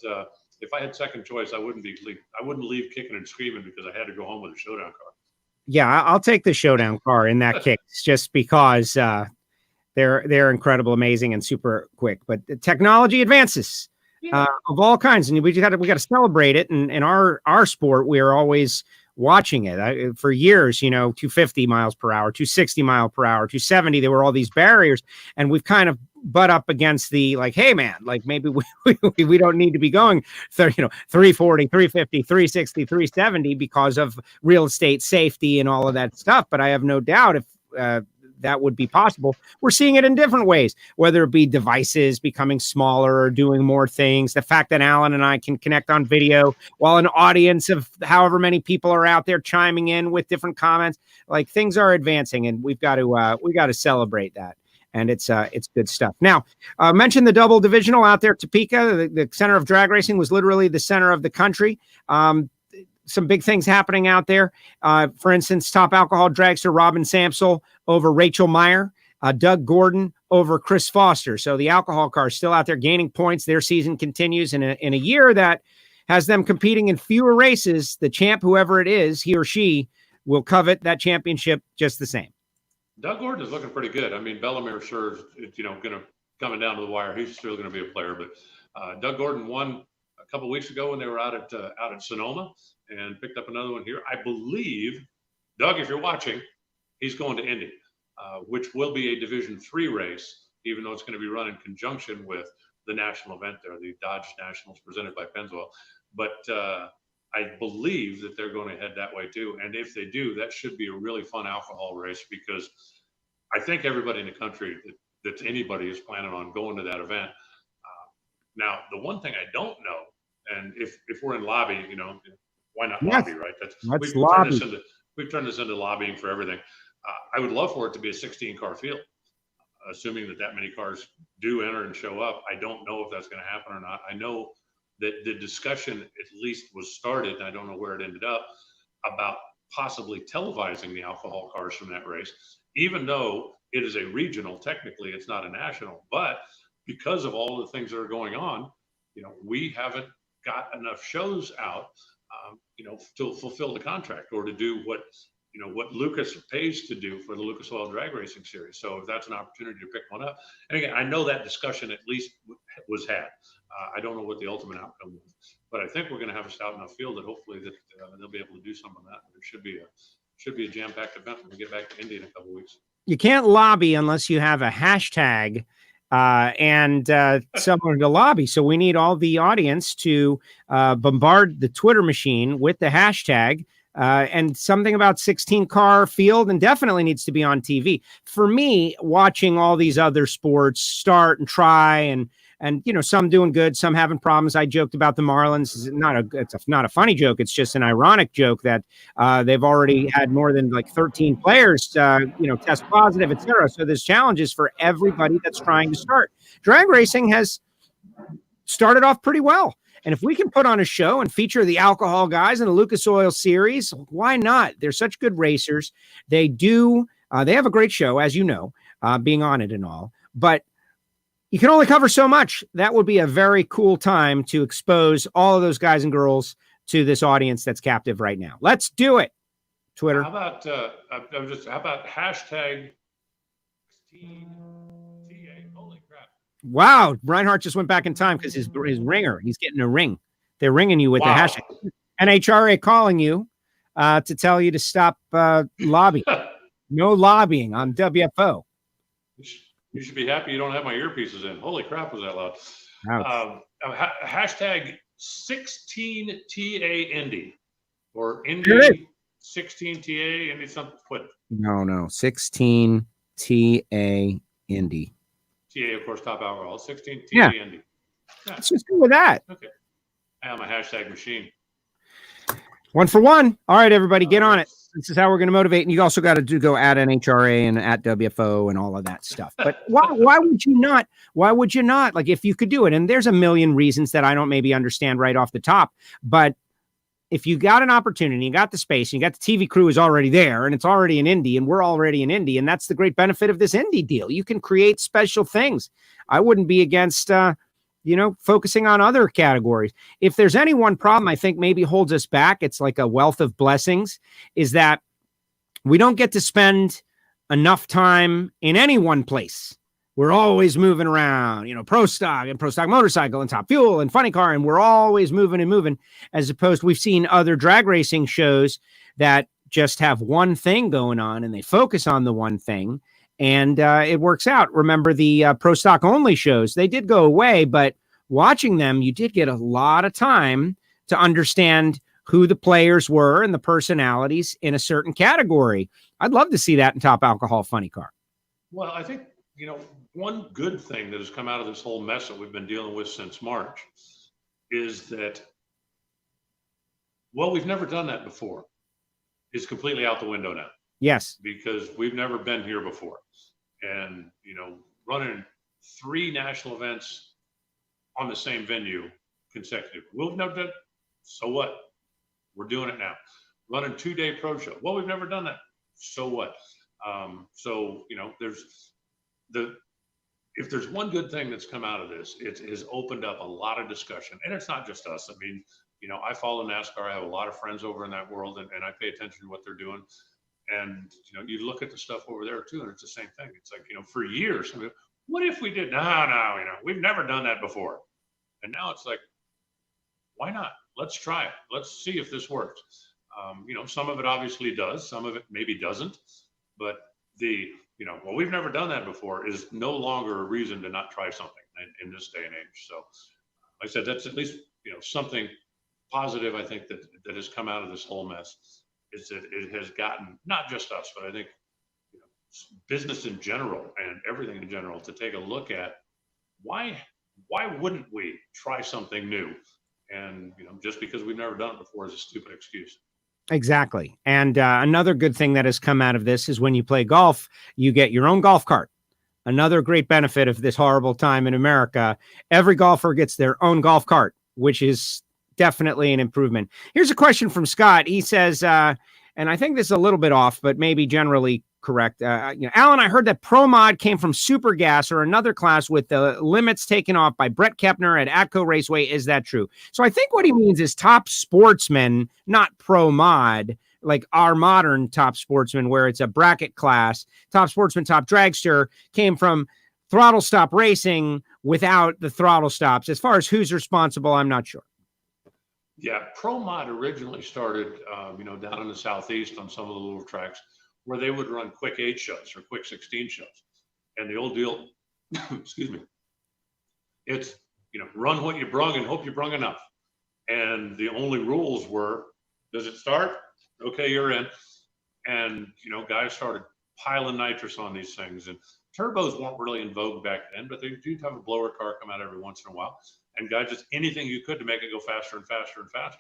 if I had second choice, I wouldn't leave kicking and screaming because I had to go home with a Showdown car. Yeah, I'll take the Showdown car in that case, just because they're incredible, amazing, and super quick. But the technology advances of all kinds, and we got to celebrate it. And in our sport, we are always watching it. For years, 250 miles per hour, 260 mile per hour, 270, there were all these barriers, and we've kind of butt up against the, like, hey man, like maybe we don't need to be going 340, 350, 360, 370 because of real estate safety and all of that stuff. But I have no doubt if that would be possible. We're seeing it in different ways, whether it be devices becoming smaller or doing more things. The fact that Alan and I can connect on video while an audience of however many people are out there chiming in with different comments, like, things are advancing, and we got to celebrate that. And it's good stuff. Now, I mentioned the double divisional out there at Topeka. The center of drag racing was literally the center of the country. Some big things happening out there. For instance, top alcohol dragster Robin Samsel over Rachel Meyer, Doug Gordon over Chris Foster. So the alcohol car is still out there gaining points. Their season continues in a year that has them competing in fewer races. The champ, whoever it is, he or she, will covet that championship just the same. Doug Gordon is looking pretty good. I mean, Bellamere sure is, going to coming down to the wire. He's still going to be a player, but Doug Gordon won a couple of weeks ago when they were out at Sonoma, and picked up another one here. I believe, Doug, if you're watching, he's going to Indy, which will be a Division III race, even though it's going to be run in conjunction with the national event there, the Dodge Nationals presented by Pennzoil. But I believe that they're going to head that way too. And if they do, that should be a really fun alcohol race, because I think everybody in the country that anybody is planning on going to that event. Now, the one thing I don't know, and if we're in lobby, why not lobby, right? We've turned this into lobbying for everything. I would love for it to be a 16-car field, assuming that many cars do enter and show up. I don't know if that's going to happen or not. I know that the discussion at least was started, and I don't know where it ended up, about possibly televising the alcohol cars from that race, even though it is a regional. Technically, it's not a national, but because of all the things that are going on, we haven't got enough shows out, to fulfill the contract or to do what Lucas pays to do for the Lucas Oil Drag Racing Series. So if that's an opportunity to pick one up, and again, I know that discussion at least was had. I don't know what the ultimate outcome was, but I think we're going to have a stout enough field that hopefully that they'll be able to do some of that. There should be a jam-packed event when we get back to Indy in a couple of weeks. You can't lobby unless you have a hashtag and someone to lobby. So we need all the audience to bombard the Twitter machine with the hashtag and something about 16-car field, and definitely needs to be on TV. For me, watching all these other sports start and try and some doing good, some having problems. I joked about the Marlins. It's not a funny joke. It's just an ironic joke that they've already had more than 13 players, test positive, etc. So there's challenges for everybody that's trying to start. Drag racing has started off pretty well. And if we can put on a show and feature the alcohol guys in the Lucas Oil series, why not? They're such good racers. They have a great show, as you know, being on it and all, but you can only cover so much. That would be a very cool time to expose all of those guys and girls to this audience that's captive right now. Let's do it. Twitter. How about hashtag 16TA? Holy crap. Wow. Reinhardt just went back in time because his ringer, he's getting a ring. They're ringing you with the hashtag. NHRA calling you to tell you to stop lobbying. No lobbying on WFO. You should be happy you don't have my earpieces in. Holy crap, was that loud. Hashtag 16TA Indy, or Indy 16TA Indy something. No, 16TA Indy. TA, of course, top alcohol. 16TA Indy. Yeah. Let's just go with that. Okay. I am a hashtag machine. 1 for 1. All right, everybody, get on it. This is how we're going to motivate. And you also got to go at NHRA and at WFO and all of that stuff. But why would you not? Why would you not? Like, if you could do it, and there's a million reasons that I don't maybe understand right off the top, but if you got an opportunity, you got the space, and you got the TV crew is already there, and it's already in Indy, and we're already in Indy, and that's the great benefit of this Indy deal. You can create special things. I wouldn't be against focusing on other categories. If there's any one problem I think maybe holds us back, it's like a wealth of blessings, is that we don't get to spend enough time in any one place. We're always moving around, pro stock and pro stock motorcycle and top fuel and funny car. And we're always moving and moving, as opposed to we've seen other drag racing shows that just have one thing going on and they focus on the one thing, and it works out. Remember the pro stock only shows? They did go away, but watching them, you did get a lot of time to understand who the players were and the personalities in a certain category. I'd love to see that in Top Alcohol Funny Car. Well, I think, one good thing that has come out of this whole mess that we've been dealing with since March is that, well, we've never done that before. It's completely out the window now. Yes. Because we've never been here before. And, running 3 national events on the same venue consecutive. We've never done, so what? We're doing it now. Running 2-day pro show. Well, we've never done that. So what? If there's one good thing that's come out of this, it has opened up a lot of discussion. And it's not just us. I mean, I follow NASCAR. I have a lot of friends over in that world, and I pay attention to what they're doing. And, you look at the stuff over there too, and it's the same thing. It's like, for years, what if we did? No, we've never done that before. And now it's like, why not? Let's try it. Let's see if this works. Some of it obviously does. Some of it maybe doesn't. But well, we've never done that before is no longer a reason to not try something in this day and age. So, like I said, that's at least, something positive, I think, that has come out of this whole mess. Is that it has gotten not just us, but I think business in general and everything in general to take a look at why wouldn't we try something new? And just because we've never done it before is a stupid excuse. Exactly. And another good thing that has come out of this is when you play golf, you get your own golf cart. Another great benefit of this horrible time in America, every golfer gets their own golf cart, which is definitely an improvement. Here's a question from Scott. He says, and I think this is a little bit off, but maybe generally correct. Alan, I heard that Pro Mod came from Super Gas or another class with the limits taken off by Brett Kepner at Atco Raceway. Is that true? So I think what he means is Top Sportsman, not Pro Mod, like our modern Top Sportsman, where it's a bracket class. Top Sportsman, Top Dragster came from Throttle Stop Racing without the throttle stops. As far as who's responsible, I'm not sure. Yeah, Pro Mod originally started, down in the Southeast on some of the little tracks where they would run quick 8 shows or quick 16 shows. And the old deal, excuse me, it's, run what you brung and hope you brung enough. And the only rules were, does it start? Okay, you're in. And, guys started piling nitrous on these things. And turbos weren't really in vogue back then, but they do have a blower car come out every once in a while. And guys, just anything you could to make it go faster and faster and faster.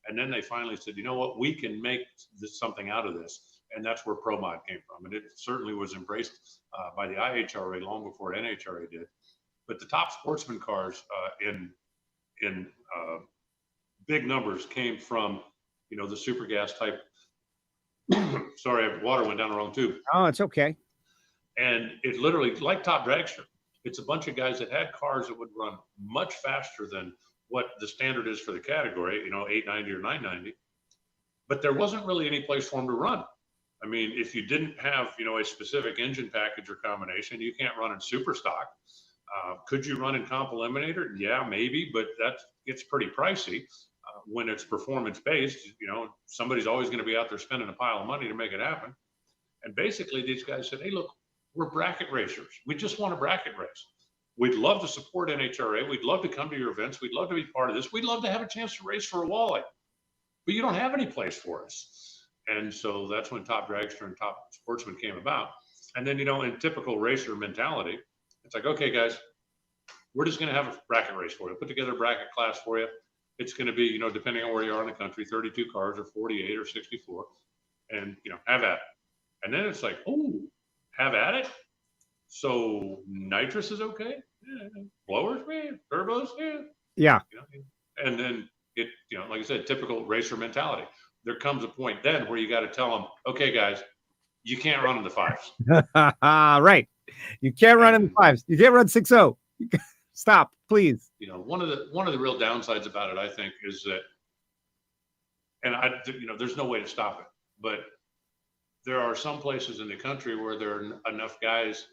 And then they finally said, you know what, we can make something out of this. And that's where Pro Mod came from. And it certainly was embraced by the IHRA long before NHRA did. But the Top Sportsman cars in big numbers came from, the super gas type. Sorry, water went down the wrong tube. Oh, it's okay. And it literally, like Top Dragster, it's a bunch of guys that had cars that would run much faster than what the standard is for the category, 890 or 990. But there wasn't really any place for them to run. I mean, if you didn't have, a specific engine package or combination, you can't run in super stock. Could you run in comp eliminator? Yeah, maybe, but that gets pretty pricey when it's performance based. Somebody's always going to be out there spending a pile of money to make it happen. And basically these guys said, hey, look, we're bracket racers. We just want a bracket race. We'd love to support NHRA. We'd love to come to your events. We'd love to be part of this. We'd love to have a chance to race for a Wally, but you don't have any place for us. And so that's when Top Dragster and Top Sportsman came about. And then, in typical racer mentality, it's like, okay, guys, we're just going to have a bracket race for you. Put together a bracket class for you. It's going to be, depending on where you are in the country, 32 cars or 48 or 64. And, have at it. And then it's like, oh, have at it. So nitrous is okay. Yeah. Blowers, man. Turbos, yeah. Yeah. And then it, like I said, typical racer mentality. There comes a point then where you got to tell them, okay, guys, you can't run in the 5s. Right. You can't run in the 5s. You can't run 6.0. Stop, please. One of the real downsides about it, I think, is that, and there's no way to stop it, but there are some places in the country where there are enough guys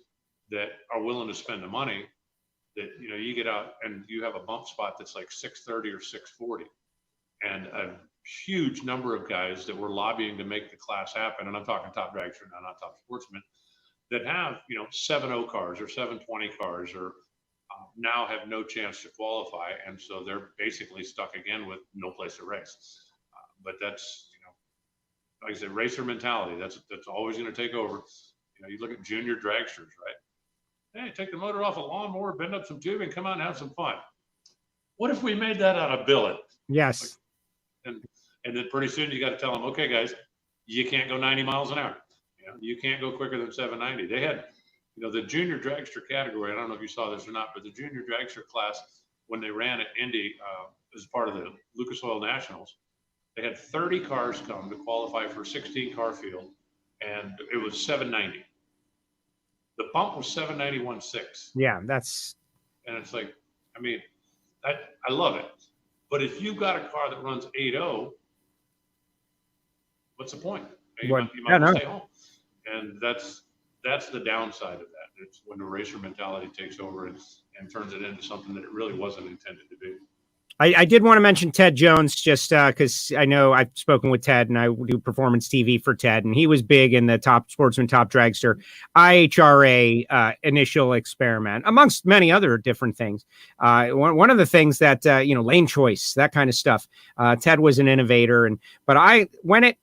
that are willing to spend the money that, you get out and you have a bump spot that's like 630 or 640. And huge number of guys that were lobbying to make the class happen. And I'm talking top dragster now, not top sportsmen, that have, 7.0 cars or 720 cars or now have no chance to qualify. And so they're basically stuck again with no place to race. But that's, like I said, racer mentality. That's always going to take over. You look at junior dragsters, right? Hey, take the motor off a lawnmower, bend up some tubing, come out and have some fun. What if we made that out of billet? Yes. And then pretty soon you got to tell them, okay, guys, you can't go 90 miles an hour. You can't go quicker than 790. They had, the junior dragster category. I don't know if you saw this or not, but the junior dragster class, when they ran at Indy as part of the Lucas Oil Nationals, they had 30 cars come to qualify for 16 car field, and it was 790. The bump was 791.6. Yeah, and it's like, I love it. But if you've got a car that runs 8.0, what's the point? You might stay home. And that's the downside of that. It's when the racer mentality takes over and turns it into something that it really wasn't intended to be. I did want to mention Ted Jones just because I know I've spoken with Ted and I do performance TV for Ted, and he was big in the top sportsman, top dragster, IHRA initial experiment, amongst many other different things. One of the things that, lane choice, that kind of stuff. Ted was an innovator. But when it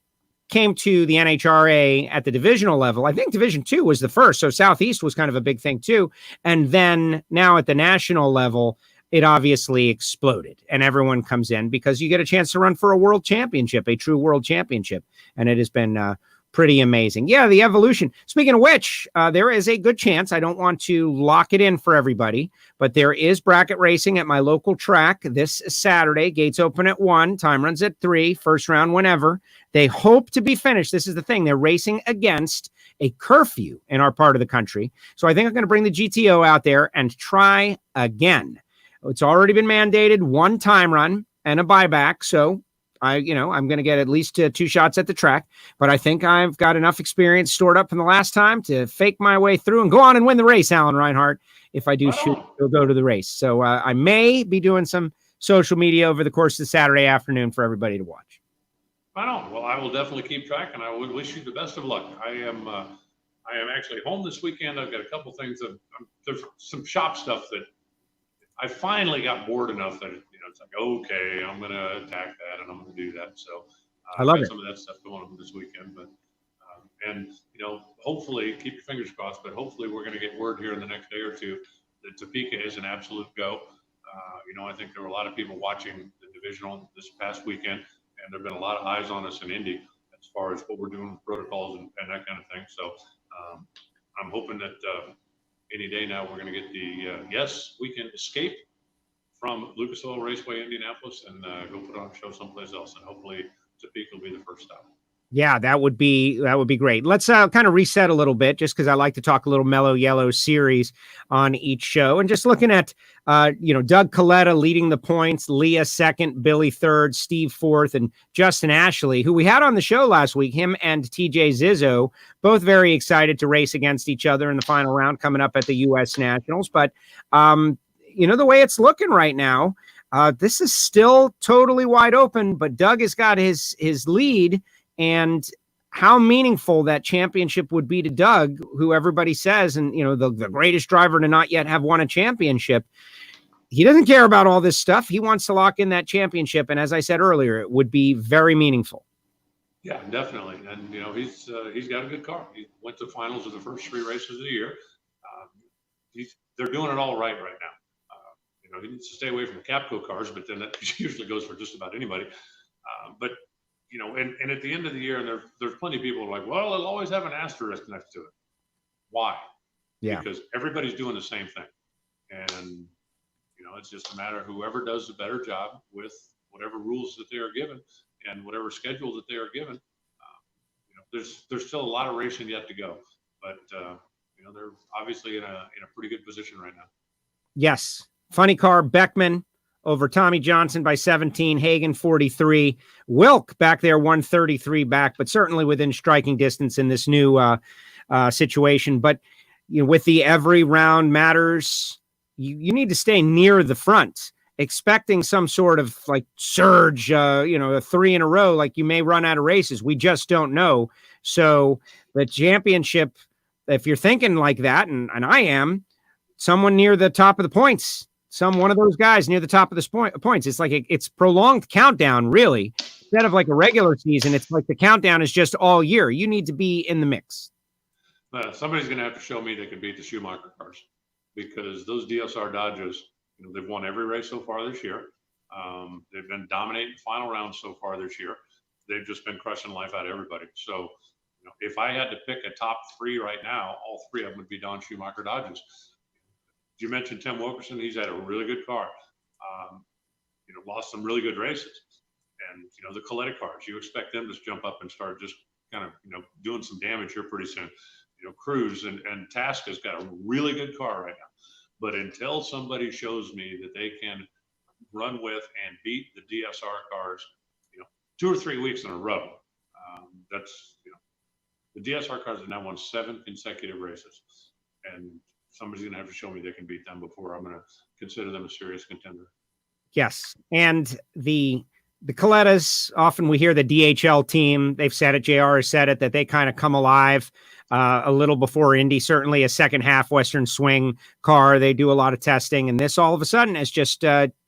came to the NHRA at the divisional level, I think Division 2 was the first. So Southeast was kind of a big thing too. And then now at the national level, it obviously exploded and everyone comes in because you get a chance to run for a world championship, a true world championship. And it has been pretty amazing. Yeah, the evolution. Speaking of which, there is a good chance. I don't want to lock it in for everybody, but there is bracket racing at my local track this Saturday. Gates open at 1, time runs at 3, first round whenever. They hope to be finished. This is the thing. They're racing against a curfew in our part of the country. So I think I'm going to bring the GTO out there and try again. It's already been mandated, 1 time run and a buyback. So I'm going to get at least 2 shots at the track, but I think I've got enough experience stored up from the last time to fake my way through and go on and win the race, Alan Reinhardt, if I do go to the race. So I may be doing some social media over the course of the Saturday afternoon for everybody to watch. Well, I will definitely keep track, and I would wish you the best of luck. I am actually home this weekend. I've got a couple things there's some shop stuff that I finally got bored enough that it's like, okay, I'm going to attack that and I'm going to do that. So I love some of that stuff going on this weekend, but hopefully keep your fingers crossed, but hopefully we're going to get word here in the next day or two that Topeka is an absolute go. I think there were a lot of people watching the divisional this past weekend, and there've been a lot of eyes on us in Indy as far as what we're doing with protocols and that kind of thing. So I'm hoping that any day now we're going to get the yes, we can escape from Lucas Oil Raceway, Indianapolis, and go put on a show someplace else. And hopefully Topeka will be the first stop. Yeah, that would be great. Let's kind of reset a little bit, just because I like to talk a little Mellow Yellow series on each show. And just looking at, Doug Coletta leading the points, Leah second, Billy third, Steve fourth, and Justin Ashley, who we had on the show last week, him and TJ Zizzo, both very excited to race against each other in the final round coming up at the U.S. Nationals. But, the way it's looking right now, this is still totally wide open, but Doug has got his lead. And how meaningful that championship would be to Doug, who everybody says, and the greatest driver to not yet have won a championship. He doesn't care about all this stuff. He wants to lock in that championship. And as I said earlier, it would be very meaningful. Yeah, definitely. And, he's got a good car. He went to finals of the first 3 races of the year. They're doing it all right now. He needs to stay away from the Capco cars, but then that usually goes for just about anybody. But and at the end of the year, and there's plenty of people who are like, well, it'll always have an asterisk next to it. Why? Yeah. Because everybody's doing the same thing. And, it's just a matter of whoever does a better job with whatever rules that they are given and whatever schedule that they are given. There's still a lot of racing yet to go, but, they're obviously in a pretty good position right now. Yes. Funny car, Beckman over Tommy Johnson by 17, Hagan 43, Wilk back there 133 back, but certainly within striking distance in this new situation. But with the every round matters, you need to stay near the front. expecting some sort of like surge, a 3 in a row, like you may run out of races. We just don't know. So the championship, if you're thinking like that, and I am, someone near the top of the points, one of those guys near the top of the points. It's like it's prolonged countdown, really. Instead of like a regular season, it's like the countdown is just all year. You need to be in the mix. Somebody's going to have to show me they can beat the Schumacher cars, because those DSR Dodges, they've won every race so far this year. They've been dominating final rounds so far this year. They've just been crushing life out of everybody. So, if I had to pick a top 3 right now, all 3 of them would be Don Schumacher Dodges. You mentioned Tim Wilkerson. He's had a really good car. Lost some really good races. And, the Coletta cars, you expect them to jump up and start just kind of, doing some damage here pretty soon. Cruz and Task has got a really good car right now. But until somebody shows me that they can run with and beat the DSR cars, 2 or 3 weeks in a row, that's, the DSR cars have now won 7 consecutive races. And somebody's going to have to show me they can beat them before I'm going to consider them a serious contender. Yes. And the Colettas, often we hear the DHL team, they've said it, JR has said it, that they kind of come alive a little before Indy, certainly a second half Western Swing car. They do a lot of testing, and this all of a sudden has just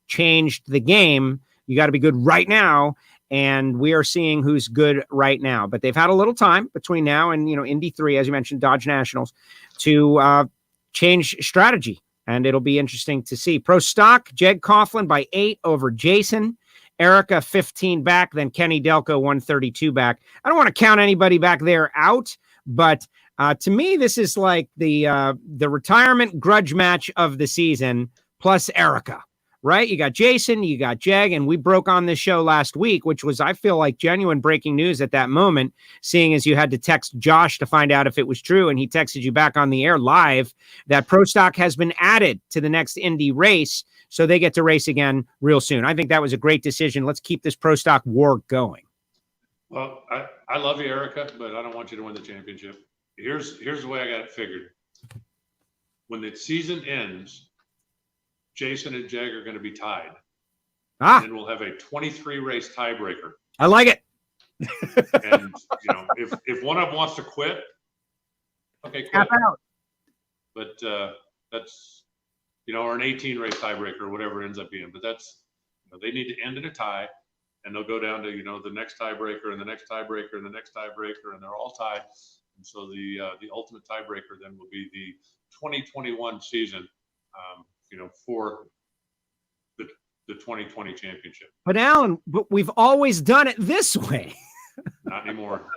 changed the game. You got to be good right now, and we are seeing who's good right now. But they've had a little time between now and, Indy 3, as you mentioned, Dodge Nationals, to change strategy, and it'll be interesting to see. Pro Stock, Jeg Coughlin by 8 over Jason. Erica 15 back, then Kenny Delco 132 back. I don't want to count anybody back there out, but to me, this is like the retirement grudge match of the season plus Erica, right? You got Jason, you got Jeg, and we broke on this show last week, which was, I feel like, genuine breaking news at that moment, seeing as you had to text Josh to find out if it was true, and he texted you back on the air live that Pro Stock has been added to the next Indy race, so they get to race again real soon. I think that was a great decision. Let's keep this Pro Stock war going. Well, I love you, Erica, but I don't want you to win the championship. Here's the way I got it figured. When the season ends, Jason and Jeg are going to be tied. And we'll have a 23 race tiebreaker. I like it. And if one of them wants to quit, okay, quit. Out. But that's or an 18 race tiebreaker or whatever it ends up being. But that's they need to end in a tie, and they'll go down to the next tiebreaker and the next tiebreaker and the next tiebreaker, and they're all tied. And so the ultimate tiebreaker then will be the 2021 season. For the 2020 championship. But Alan, we've always done it this way. Not anymore.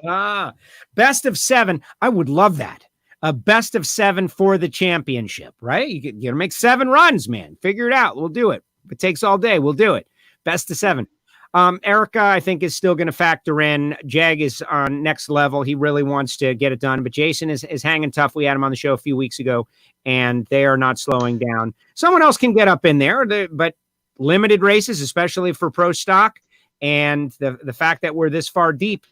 Best of 7. I would love that. A best of 7 for the championship, right? You got to make 7 runs, man. Figure it out. We'll do it. If it takes all day, we'll do it. Best of 7. Erica, I think, is still going to factor in. Jeg is on next level. He really wants to get it done. But Jason is hanging tough. We had him on the show a few weeks ago, and they are not slowing down. Someone else can get up in there, but limited races, especially for Pro Stock, and the fact that we're this far deep,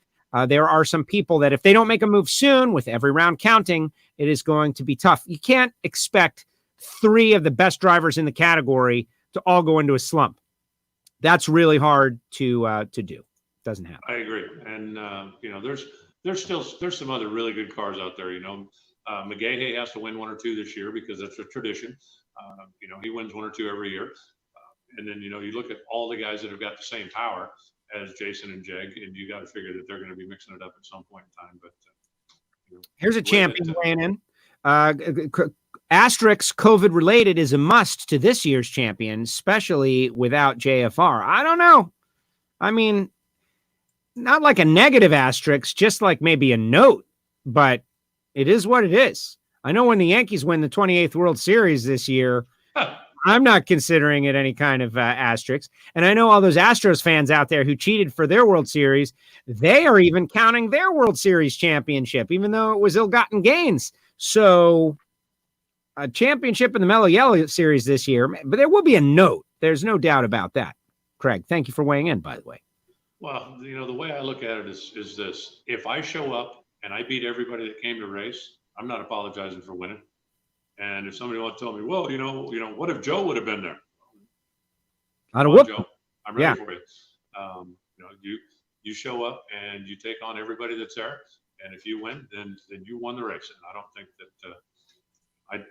there are some people that if they don't make a move soon, with every round counting, it is going to be tough. You can't expect 3 of the best drivers in the category to all go into a slump. That's really hard to do. Doesn't happen. I agree. And, there's some other really good cars out there. McGahey has to win 1 or 2 this year because that's a tradition. He wins 1 or 2 every year. And then, you look at all the guys that have got the same power as Jason and Jeg, and you got to figure that they're going to be mixing it up at some point in time. But here's a champion weighing in. Asterisk COVID related is a must to this year's champion, especially without JFR. I don't know. I mean, not like a negative asterisk, just like maybe a note, but it is what it is. I know when the Yankees win the 28th World Series this year, I'm not considering it any kind of asterisk. And I know all those Astros fans out there who cheated for their World Series, they are even counting their World Series championship, even though it was ill-gotten gains. So a championship in the Mellow Yellow Series this year, but there will be a note. There's no doubt about that. Craig, thank you for weighing in, by the way. Well, the way I look at it is this. If I show up and I beat everybody that came to race, I'm not apologizing for winning. And if somebody wants to tell me, well, what if Joe would have been there? I'd Come whoop. on, Joe. I'm ready for you. You show up and you take on everybody that's there. And if you win, then you won the race. And I don't think that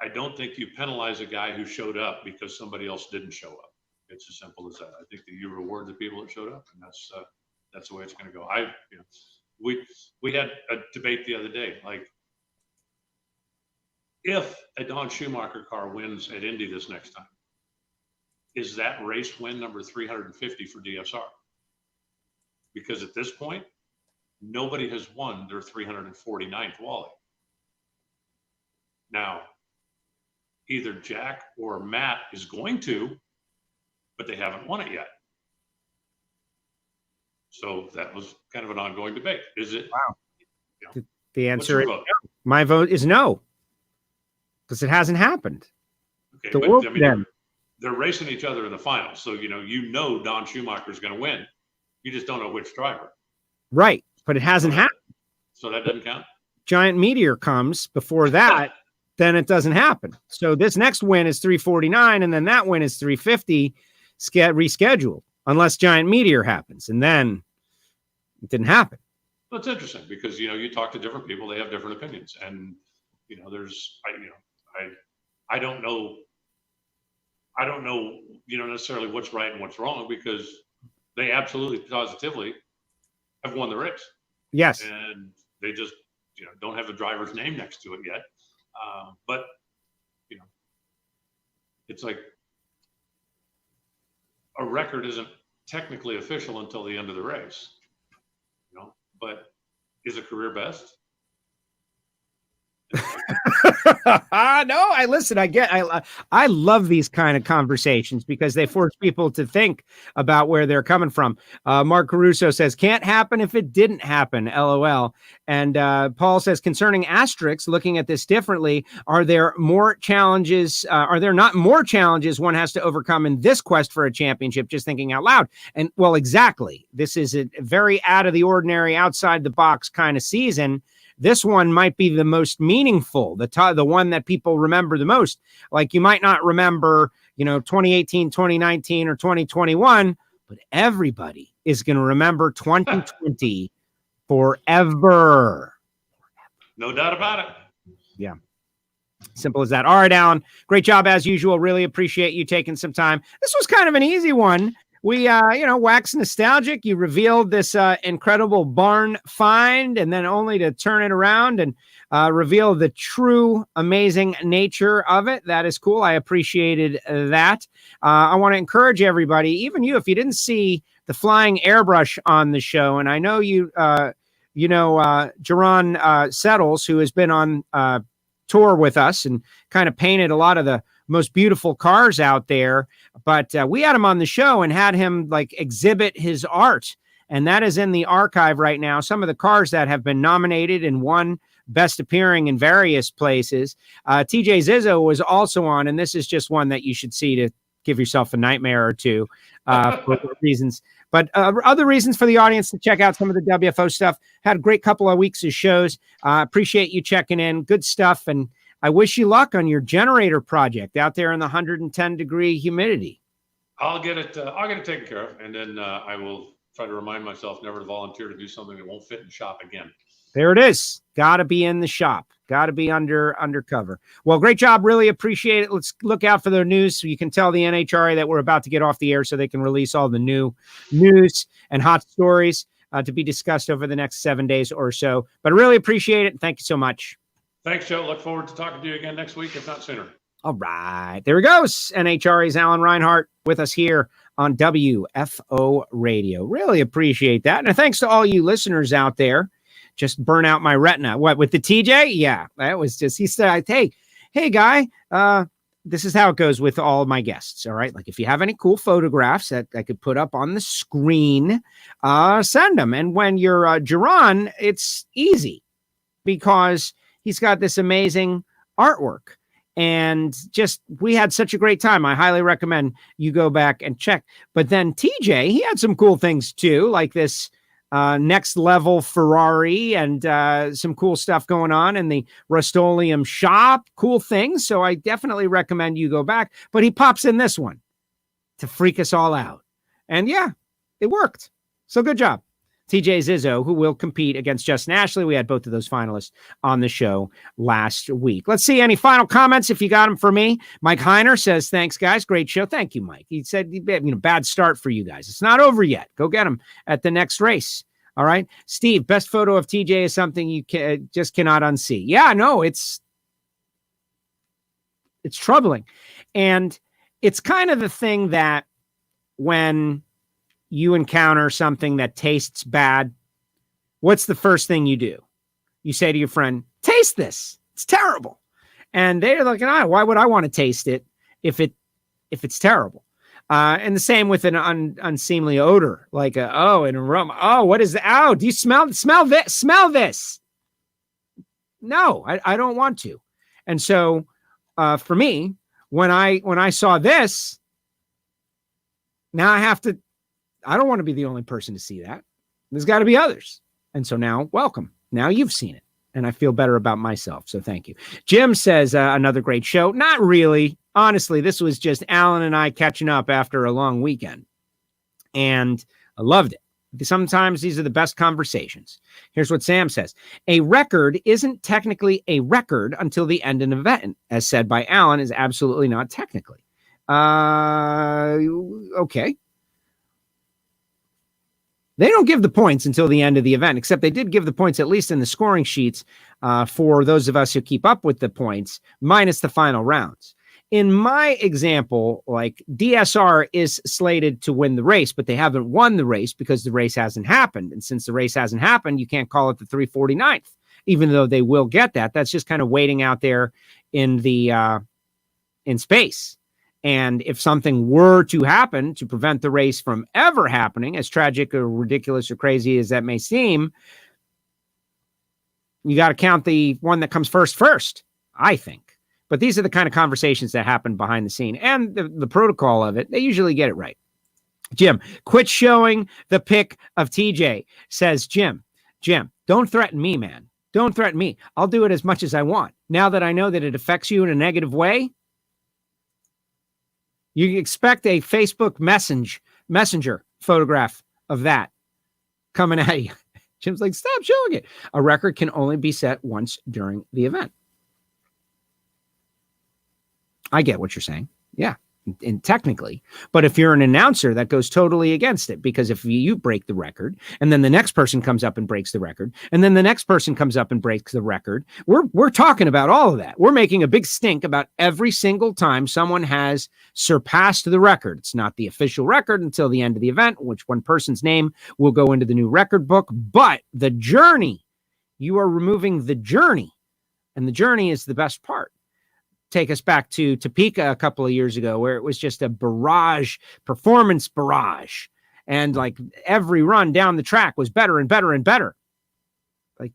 I don't think you penalize a guy who showed up because somebody else didn't show up. It's as simple as that. I think that you reward the people that showed up, and that's the way it's going to go. We had a debate the other day, like if a Don Schumacher car wins at Indy this next time, is that race win number 350 for DSR? Because at this point, nobody has won their 349th Wally. Now, either Jack or Matt is going to, but they haven't won it yet. So that was kind of an ongoing debate. Is it? Wow. You know, the answer is no. My vote is no, because it hasn't happened. Okay, but I mean, they're racing each other in the final. So, you know Don Schumacher is going to win. You just don't know which driver. Right, but it hasn't happened. So that doesn't count? Giant meteor comes before that, then it doesn't happen. So this next win is 349, and then that win is 350 rescheduled, unless Giant Meteor happens, and then it didn't happen. Well, it's interesting because you talk to different people; they have different opinions, and I don't know necessarily what's right and what's wrong because they absolutely positively have won the race. Yes, and they just don't have the driver's name next to it yet, but it's like a record isn't technically official until the end of the race, but is a career best? No, I love these kind of conversations because they force people to think about where they're coming from. Mark Caruso says, can't happen if it didn't happen, LOL. And Paul says, concerning asterisks, looking at this differently, are there not more challenges one has to overcome in this quest for a championship? Just thinking out loud. And well, exactly. This is a very out of the ordinary, outside the box kind of season. This one might be the most meaningful, the one that people remember the most. Like you might not remember, 2018, 2019, or 2021, but everybody is going to remember 2020 forever. No doubt about it. Yeah. Simple as that. All right, Alan. Great job as usual. Really appreciate you taking some time. This was kind of an easy one. We, wax nostalgic. You revealed this incredible barn find, and then only to turn it around and reveal the true amazing nature of it. That is cool. I appreciated that. I want to encourage everybody, even you, if you didn't see the flying airbrush on the show, and I know Jerron Settles, who has been on tour with us and kind of painted a lot of the most beautiful cars out there, but we had him on the show and had him exhibit his art, and that is in the archive right now. Some of the cars that have been nominated and won best appearing in various places. TJ Zizzo was also on, and this is just one that you should see to give yourself a nightmare or two for reasons. But other reasons for the audience to check out some of the WFO stuff. Had a great couple of weeks of shows. Appreciate you checking in. Good stuff. And I wish you luck on your generator project out there in the 110-degree humidity. I'll get it taken care of. And then I will try to remind myself never to volunteer to do something that won't fit in the shop again. There it is. Got to be in the shop. Got to be undercover. Well, great job. Really appreciate it. Let's look out for their news so you can tell the NHRA that we're about to get off the air so they can release all the new news and hot stories to be discussed over the next 7 days or so. But I really appreciate it. Thank you so much. Thanks, Joe. Look forward to talking to you again next week, if not sooner. All right. There he goes. NHRA's Alan Reinhart with us here on WFO Radio. Really appreciate that. And thanks to all you listeners out there. Just burn out my retina. What, with the TJ? Yeah, that was just, he said, hey, guy, this is how it goes with all of my guests. All right. Like if you have any cool photographs that I could put up on the screen, send them. And when you're Jerron, it's easy because he's got this amazing artwork. And just, we had such a great time. I highly recommend you go back and check. But then TJ, he had some cool things too, like this next level Ferrari and some cool stuff going on in the Rust-Oleum shop. Cool things. So I definitely recommend you go back. But he pops in this one. to freak us all out. And yeah, it worked. So good job. TJ Zizzo, who will compete against Justin Ashley. We had both of those finalists on the show last week. Let's see any final comments if you got them for me. Mike Heiner says, thanks, guys. Great show. Thank you, Mike. He said, bad start for you guys. It's not over yet. Go get him at the next race. All right. Steve, best photo of TJ is something you just cannot unsee. Yeah, no, it's troubling. And it's kind of the thing that when you encounter something that tastes bad, what's the first thing you do? You say to your friend, taste this. It's terrible. And they're like, why would I want to taste it if it's terrible? And the same with an unseemly odor, like an aroma. Oh, what is that? Oh, do you smell this? Smell this. No, I don't want to. And so for me, when I saw this, now I don't want to be the only person to see that. There's got to be others. And so now, welcome. Now you've seen it. And I feel better about myself. So thank you. Jim says, another great show. Not really. Honestly, this was just Alan and I catching up after a long weekend. And I loved it. Sometimes these are the best conversations. Here's what Sam says. A record isn't technically a record until the end of an event, as said by Alan, is absolutely not technically. Okay. They don't give the points until the end of the event, except they did give the points, at least in the scoring sheets, for those of us who keep up with the points, minus the final rounds. In my example, like DSR is slated to win the race, but they haven't won the race because the race hasn't happened. And since the race hasn't happened, you can't call it the 349th, even though they will get that. That's just kind of waiting out there in the in space. And if something were to happen to prevent the race from ever happening, as tragic or ridiculous or crazy as that may seem, you got to count the one that comes first, I think. But these are the kind of conversations that happen behind the scene. And the protocol of it, they usually get it right. Jim, quit showing the pic of TJ, says Jim, don't threaten me, man. Don't threaten me. I'll do it as much as I want. Now that I know that it affects you in a negative way, you expect a Facebook messenger photograph of that coming at you. Jim's like, stop showing it. A record can only be set once during the event. I get what you're saying. Yeah, and technically. But if you're an announcer, that goes totally against it, because if you break the record and then the next person comes up and breaks the record and then the next person comes up and breaks the record, we're talking about all of that. We're making a big stink about every single time someone has surpassed the record. It's not the official record until the end of the event, which one person's name will go into the new record book. But the journey, you are removing the journey, and the journey is the best part. Take us back to Topeka a couple of years ago, where it was just a performance barrage. And like every run down the track was better and better and better. Like,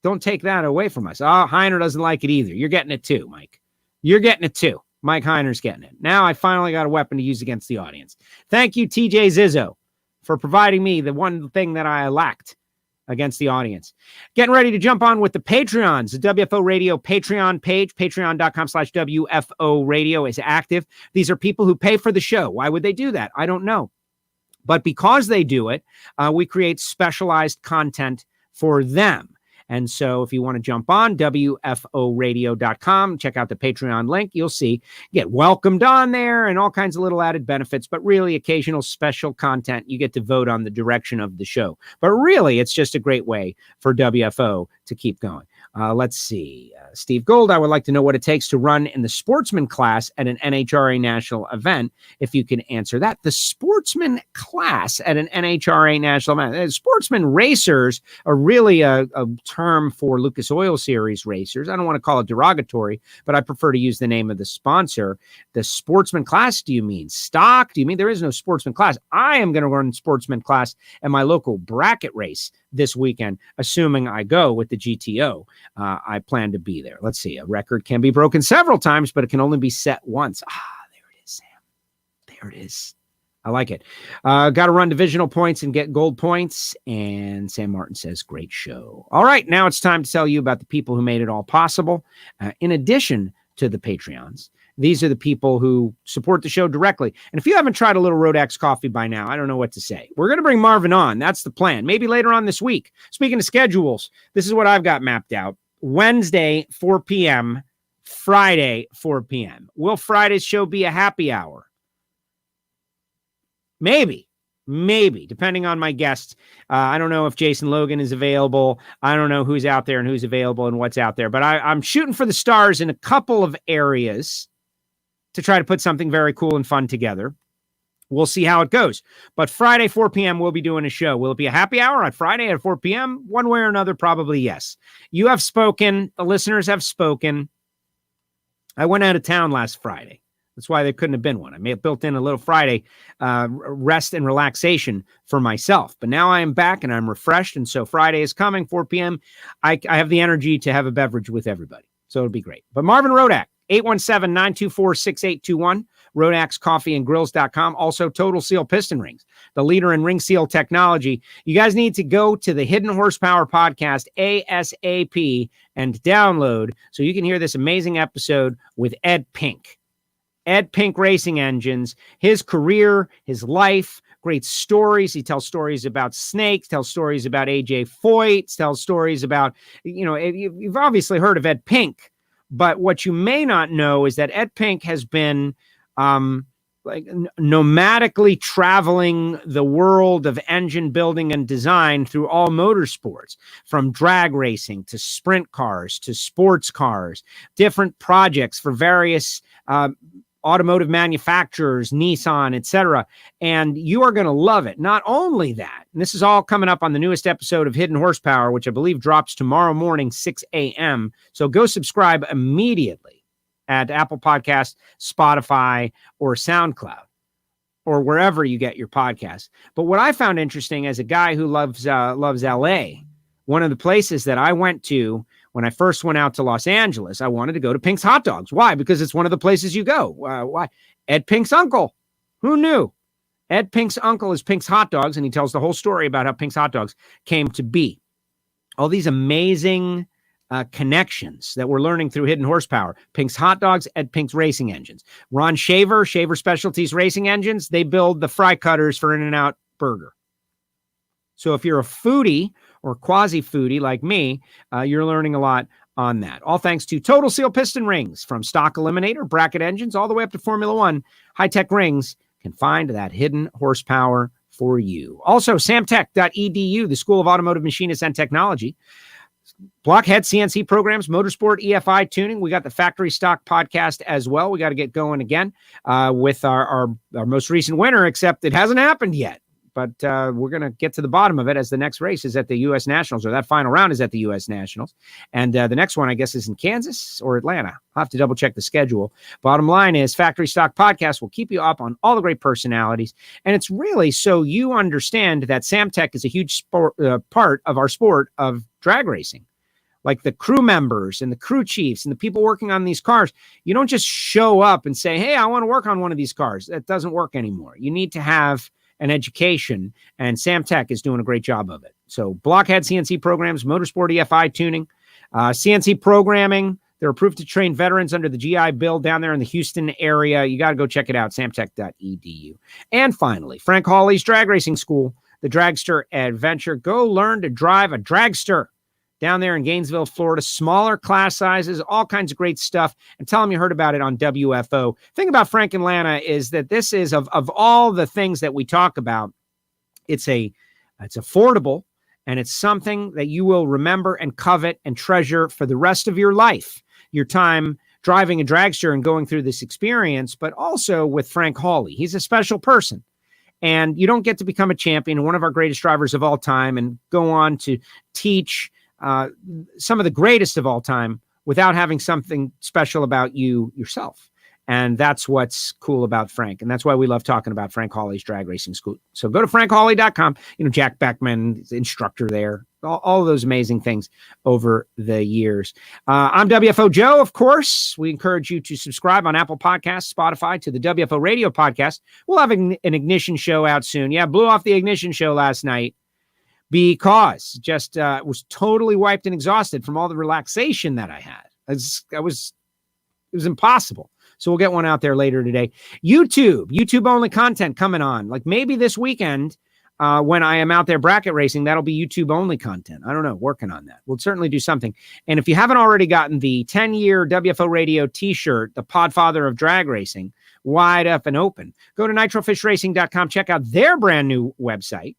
don't take that away from us. Oh, Heiner doesn't like it either. You're getting it too, Mike. You're getting it too. Mike Heiner's getting it. Now I finally got a weapon to use against the audience. Thank you, TJ Zizzo, for providing me the one thing that I lacked against the audience. Getting ready to jump on with the Patreons. The WFO Radio Patreon page, patreon.com/WFO Radio is active. These are people who pay for the show. Why would they do that? I don't know. But because they do it, we create specialized content for them. And so if you want to jump on WFOradio.com, check out the Patreon link, you'll see, get welcomed on there and all kinds of little added benefits, but really occasional special content. You get to vote on the direction of the show. But really, it's just a great way for WFO to keep going. Let's see. Steve Gold, I would like to know what it takes to run in the sportsman class at an NHRA national event. If you can answer that. The sportsman class at an NHRA national event. Sportsman racers are really a term for Lucas Oil Series racers. I don't want to call it derogatory, but I prefer to use the name of the sponsor. The sportsman class, do you mean stock? Do you mean there is no sportsman class? I am going to run sportsman class at my local bracket race this weekend, assuming I go with the GTO. I plan to be there. Let's see. A record can be broken several times, but it can only be set once. There it is, Sam. There it is. I like it. Got to run divisional points and get gold points. And Sam Martin says, great show. All right. Now it's time to tell you about the people who made it all possible. In addition to the Patreons. These are the people who support the show directly. And if you haven't tried a little Rodax coffee by now, I don't know what to say. We're going to bring Marvin on. That's the plan. Maybe later on this week. Speaking of schedules, this is what I've got mapped out. Wednesday, 4 p.m., Friday, 4 p.m. Will Friday's show be a happy hour? Maybe, depending on my guests. I don't know if Jason Logan is available. I don't know who's out there and who's available and what's out there. But I'm shooting for the stars in a couple of areas to try to put something very cool and fun together. We'll see how it goes. But Friday, 4 p.m., we'll be doing a show. Will it be a happy hour on Friday at 4 p.m.? One way or another, probably yes. You have spoken. The listeners have spoken. I went out of town last Friday. That's why there couldn't have been one. I may have built in a little Friday rest and relaxation for myself. But now I am back and I'm refreshed. And so Friday is coming, 4 p.m. I have the energy to have a beverage with everybody. So it'll be great. But Marvin Rodak, 817-924-6821, RodaxCoffeeandGrills.com. Also, Total Seal Piston Rings, the leader in ring seal technology. You guys need to go to the Hidden Horsepower Podcast, ASAP, and download so you can hear this amazing episode with Ed Pink. Ed Pink Racing Engines, his career, his life, great stories. He tells stories about snakes, tells stories about AJ Foyt, tells stories about, you've obviously heard of Ed Pink. But what you may not know is that Ed Pink has been nomadically traveling the world of engine building and design through all motorsports, from drag racing to sprint cars to sports cars, different projects for various automotive manufacturers, Nissan, etc. And you are going to love it. Not only that, and this is all coming up on the newest episode of Hidden Horsepower, which I believe drops tomorrow morning, 6 a.m. So go subscribe immediately at Apple Podcasts, Spotify, or SoundCloud, or wherever you get your podcasts. But what I found interesting as a guy who loves LA, one of the places that I went to when I first went out to Los Angeles, I wanted to go to Pink's Hot Dogs. Why? Because it's one of the places you go. Why? Ed Pink's uncle. Who knew? Ed Pink's uncle is Pink's Hot Dogs, and he tells the whole story about how Pink's Hot Dogs came to be. All these amazing connections that we're learning through Hidden Horsepower. Pink's Hot Dogs, Ed Pink's Racing Engines. Ron Shaver Specialties Racing Engines, they build the fry cutters for In-N-Out Burger. So if you're a foodie or quasi-foodie like me, you're learning a lot on that. All thanks to Total Seal Piston Rings, from stock eliminator, bracket engines, all the way up to Formula One. High-tech rings can find that hidden horsepower for you. Also, samtech.edu, the School of Automotive Machinists and Technology. Blockhead CNC programs, motorsport, EFI tuning. We got the Factory Stock podcast as well. We got to get going again with our most recent winner, except it hasn't happened yet. But we're going to get to the bottom of it, as the next race is at the U.S. Nationals, or that final round is at the U.S. Nationals. And the next one, I guess, is in Kansas or Atlanta. I'll have to double check the schedule. Bottom line is, Factory Stock Podcast will keep you up on all the great personalities. And it's really so you understand that Samtech is a huge part of our sport of drag racing. Like the crew members and the crew chiefs and the people working on these cars. You don't just show up and say, hey, I want to work on one of these cars. That doesn't work anymore. You need to have an education, and Samtech is doing a great job of it. So Blockhead CNC programs, motorsport EFI tuning, CNC programming. They're approved to train veterans under the GI Bill down there in the Houston area. You got to go check it out, samtech.edu. And finally, Frank Hawley's Drag Racing School, the Dragster Adventure. Go learn to drive a dragster down there in Gainesville, Florida. Smaller class sizes, all kinds of great stuff. And tell them you heard about it on WFO. Thing about Frank and Lana is that this is, of all the things that we talk about, it's affordable, and it's something that you will remember and covet and treasure for the rest of your life. Your time driving a dragster and going through this experience, but also with Frank Hawley. He's a special person. And you don't get to become a champion, one of our greatest drivers of all time, and go on to teach some of the greatest of all time without having something special about you yourself. And that's what's cool about Frank. And that's why we love talking about Frank Hawley's Drag Racing School. So go to frankhawley.com. Jack Beckman, instructor there, all of those amazing things over the years. I'm WFO Joe, of course. We encourage you to subscribe on Apple Podcasts, Spotify, to the WFO Radio Podcast. We'll have an Ignition show out soon. Yeah, blew off the Ignition show last night, because just was totally wiped and exhausted from all the relaxation that I had. It was impossible. So we'll get one out there later today. YouTube only content coming on. Like maybe this weekend when I am out there bracket racing, that'll be YouTube only content. I don't know, working on that. We'll certainly do something. And if you haven't already gotten the 10-year WFO Radio t-shirt, the Podfather of Drag Racing, wide up and open, go to nitrofishracing.com, check out their brand new website,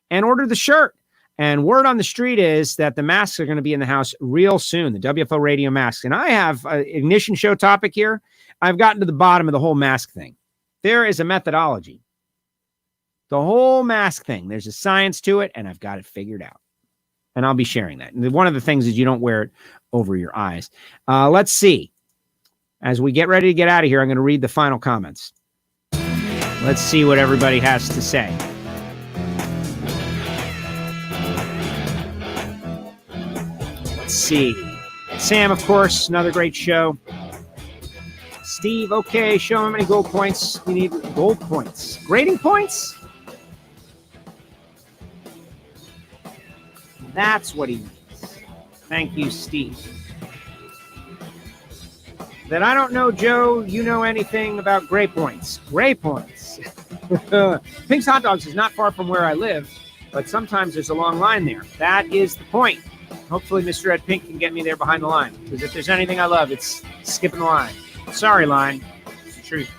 and order the shirt. And word on the street is that the masks are going to be in the house real soon, the WFO Radio masks. And I have an ignition show topic here. I've gotten to the bottom of the whole mask thing. There is a methodology. The whole mask thing, there's a science to it, and I've got it figured out. And I'll be sharing that. And one of the things is you don't wear it over your eyes. Let's see. As we get ready to get out of here, I'm going to read the final comments. Let's see what everybody has to say. Let's see. Sam, of course, another great show. Steve, okay, show how many gold points you need. Gold points. Grading points? That's what he means. Thank you, Steve. That I don't know, Joe, you know anything about gray points. Gray points. Pink's Hot Dogs is not far from where I live, but sometimes there's a long line there. That is the point. Hopefully Mr. Ed Pink can get me there behind the line, because if there's anything I love, it's skipping the line. Sorry, line. It's the truth.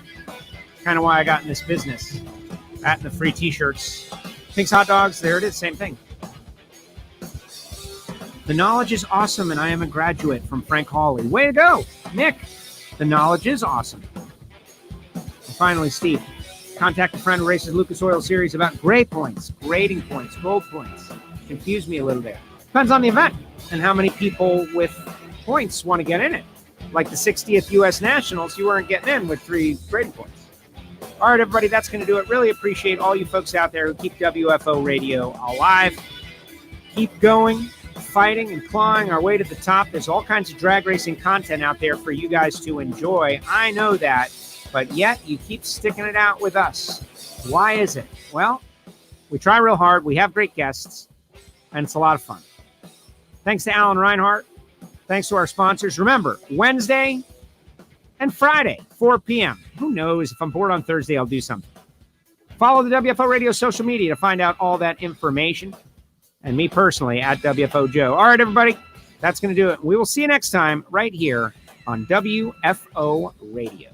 Kind of why I got in this business. That and the free t-shirts. Pink's Hot Dogs, there it is, same thing. The knowledge is awesome, and I am a graduate from Frank Hawley. Way to go, Nick. The knowledge is awesome. And finally, Steve. Contact a friend who races Lucas Oil Series about gray points, grading points, gold points. Confused me a little there. Depends on the event and how many people with points want to get in it. Like the 60th U.S. Nationals, you weren't getting in with 3 grading points. All right, everybody, that's going to do it. Really appreciate all you folks out there who keep WFO Radio alive. Keep going, fighting, and clawing our way to the top. There's all kinds of drag racing content out there for you guys to enjoy. I know that, but yet you keep sticking it out with us. Why is it? Well, we try real hard. We have great guests, and it's a lot of fun. Thanks to Alan Reinhart. Thanks to our sponsors. Remember, Wednesday and Friday, 4 p.m. Who knows? If I'm bored on Thursday, I'll do something. Follow the WFO Radio social media to find out all that information. And me personally, at WFO Joe. All right, everybody. That's going to do it. We will see you next time right here on WFO Radio.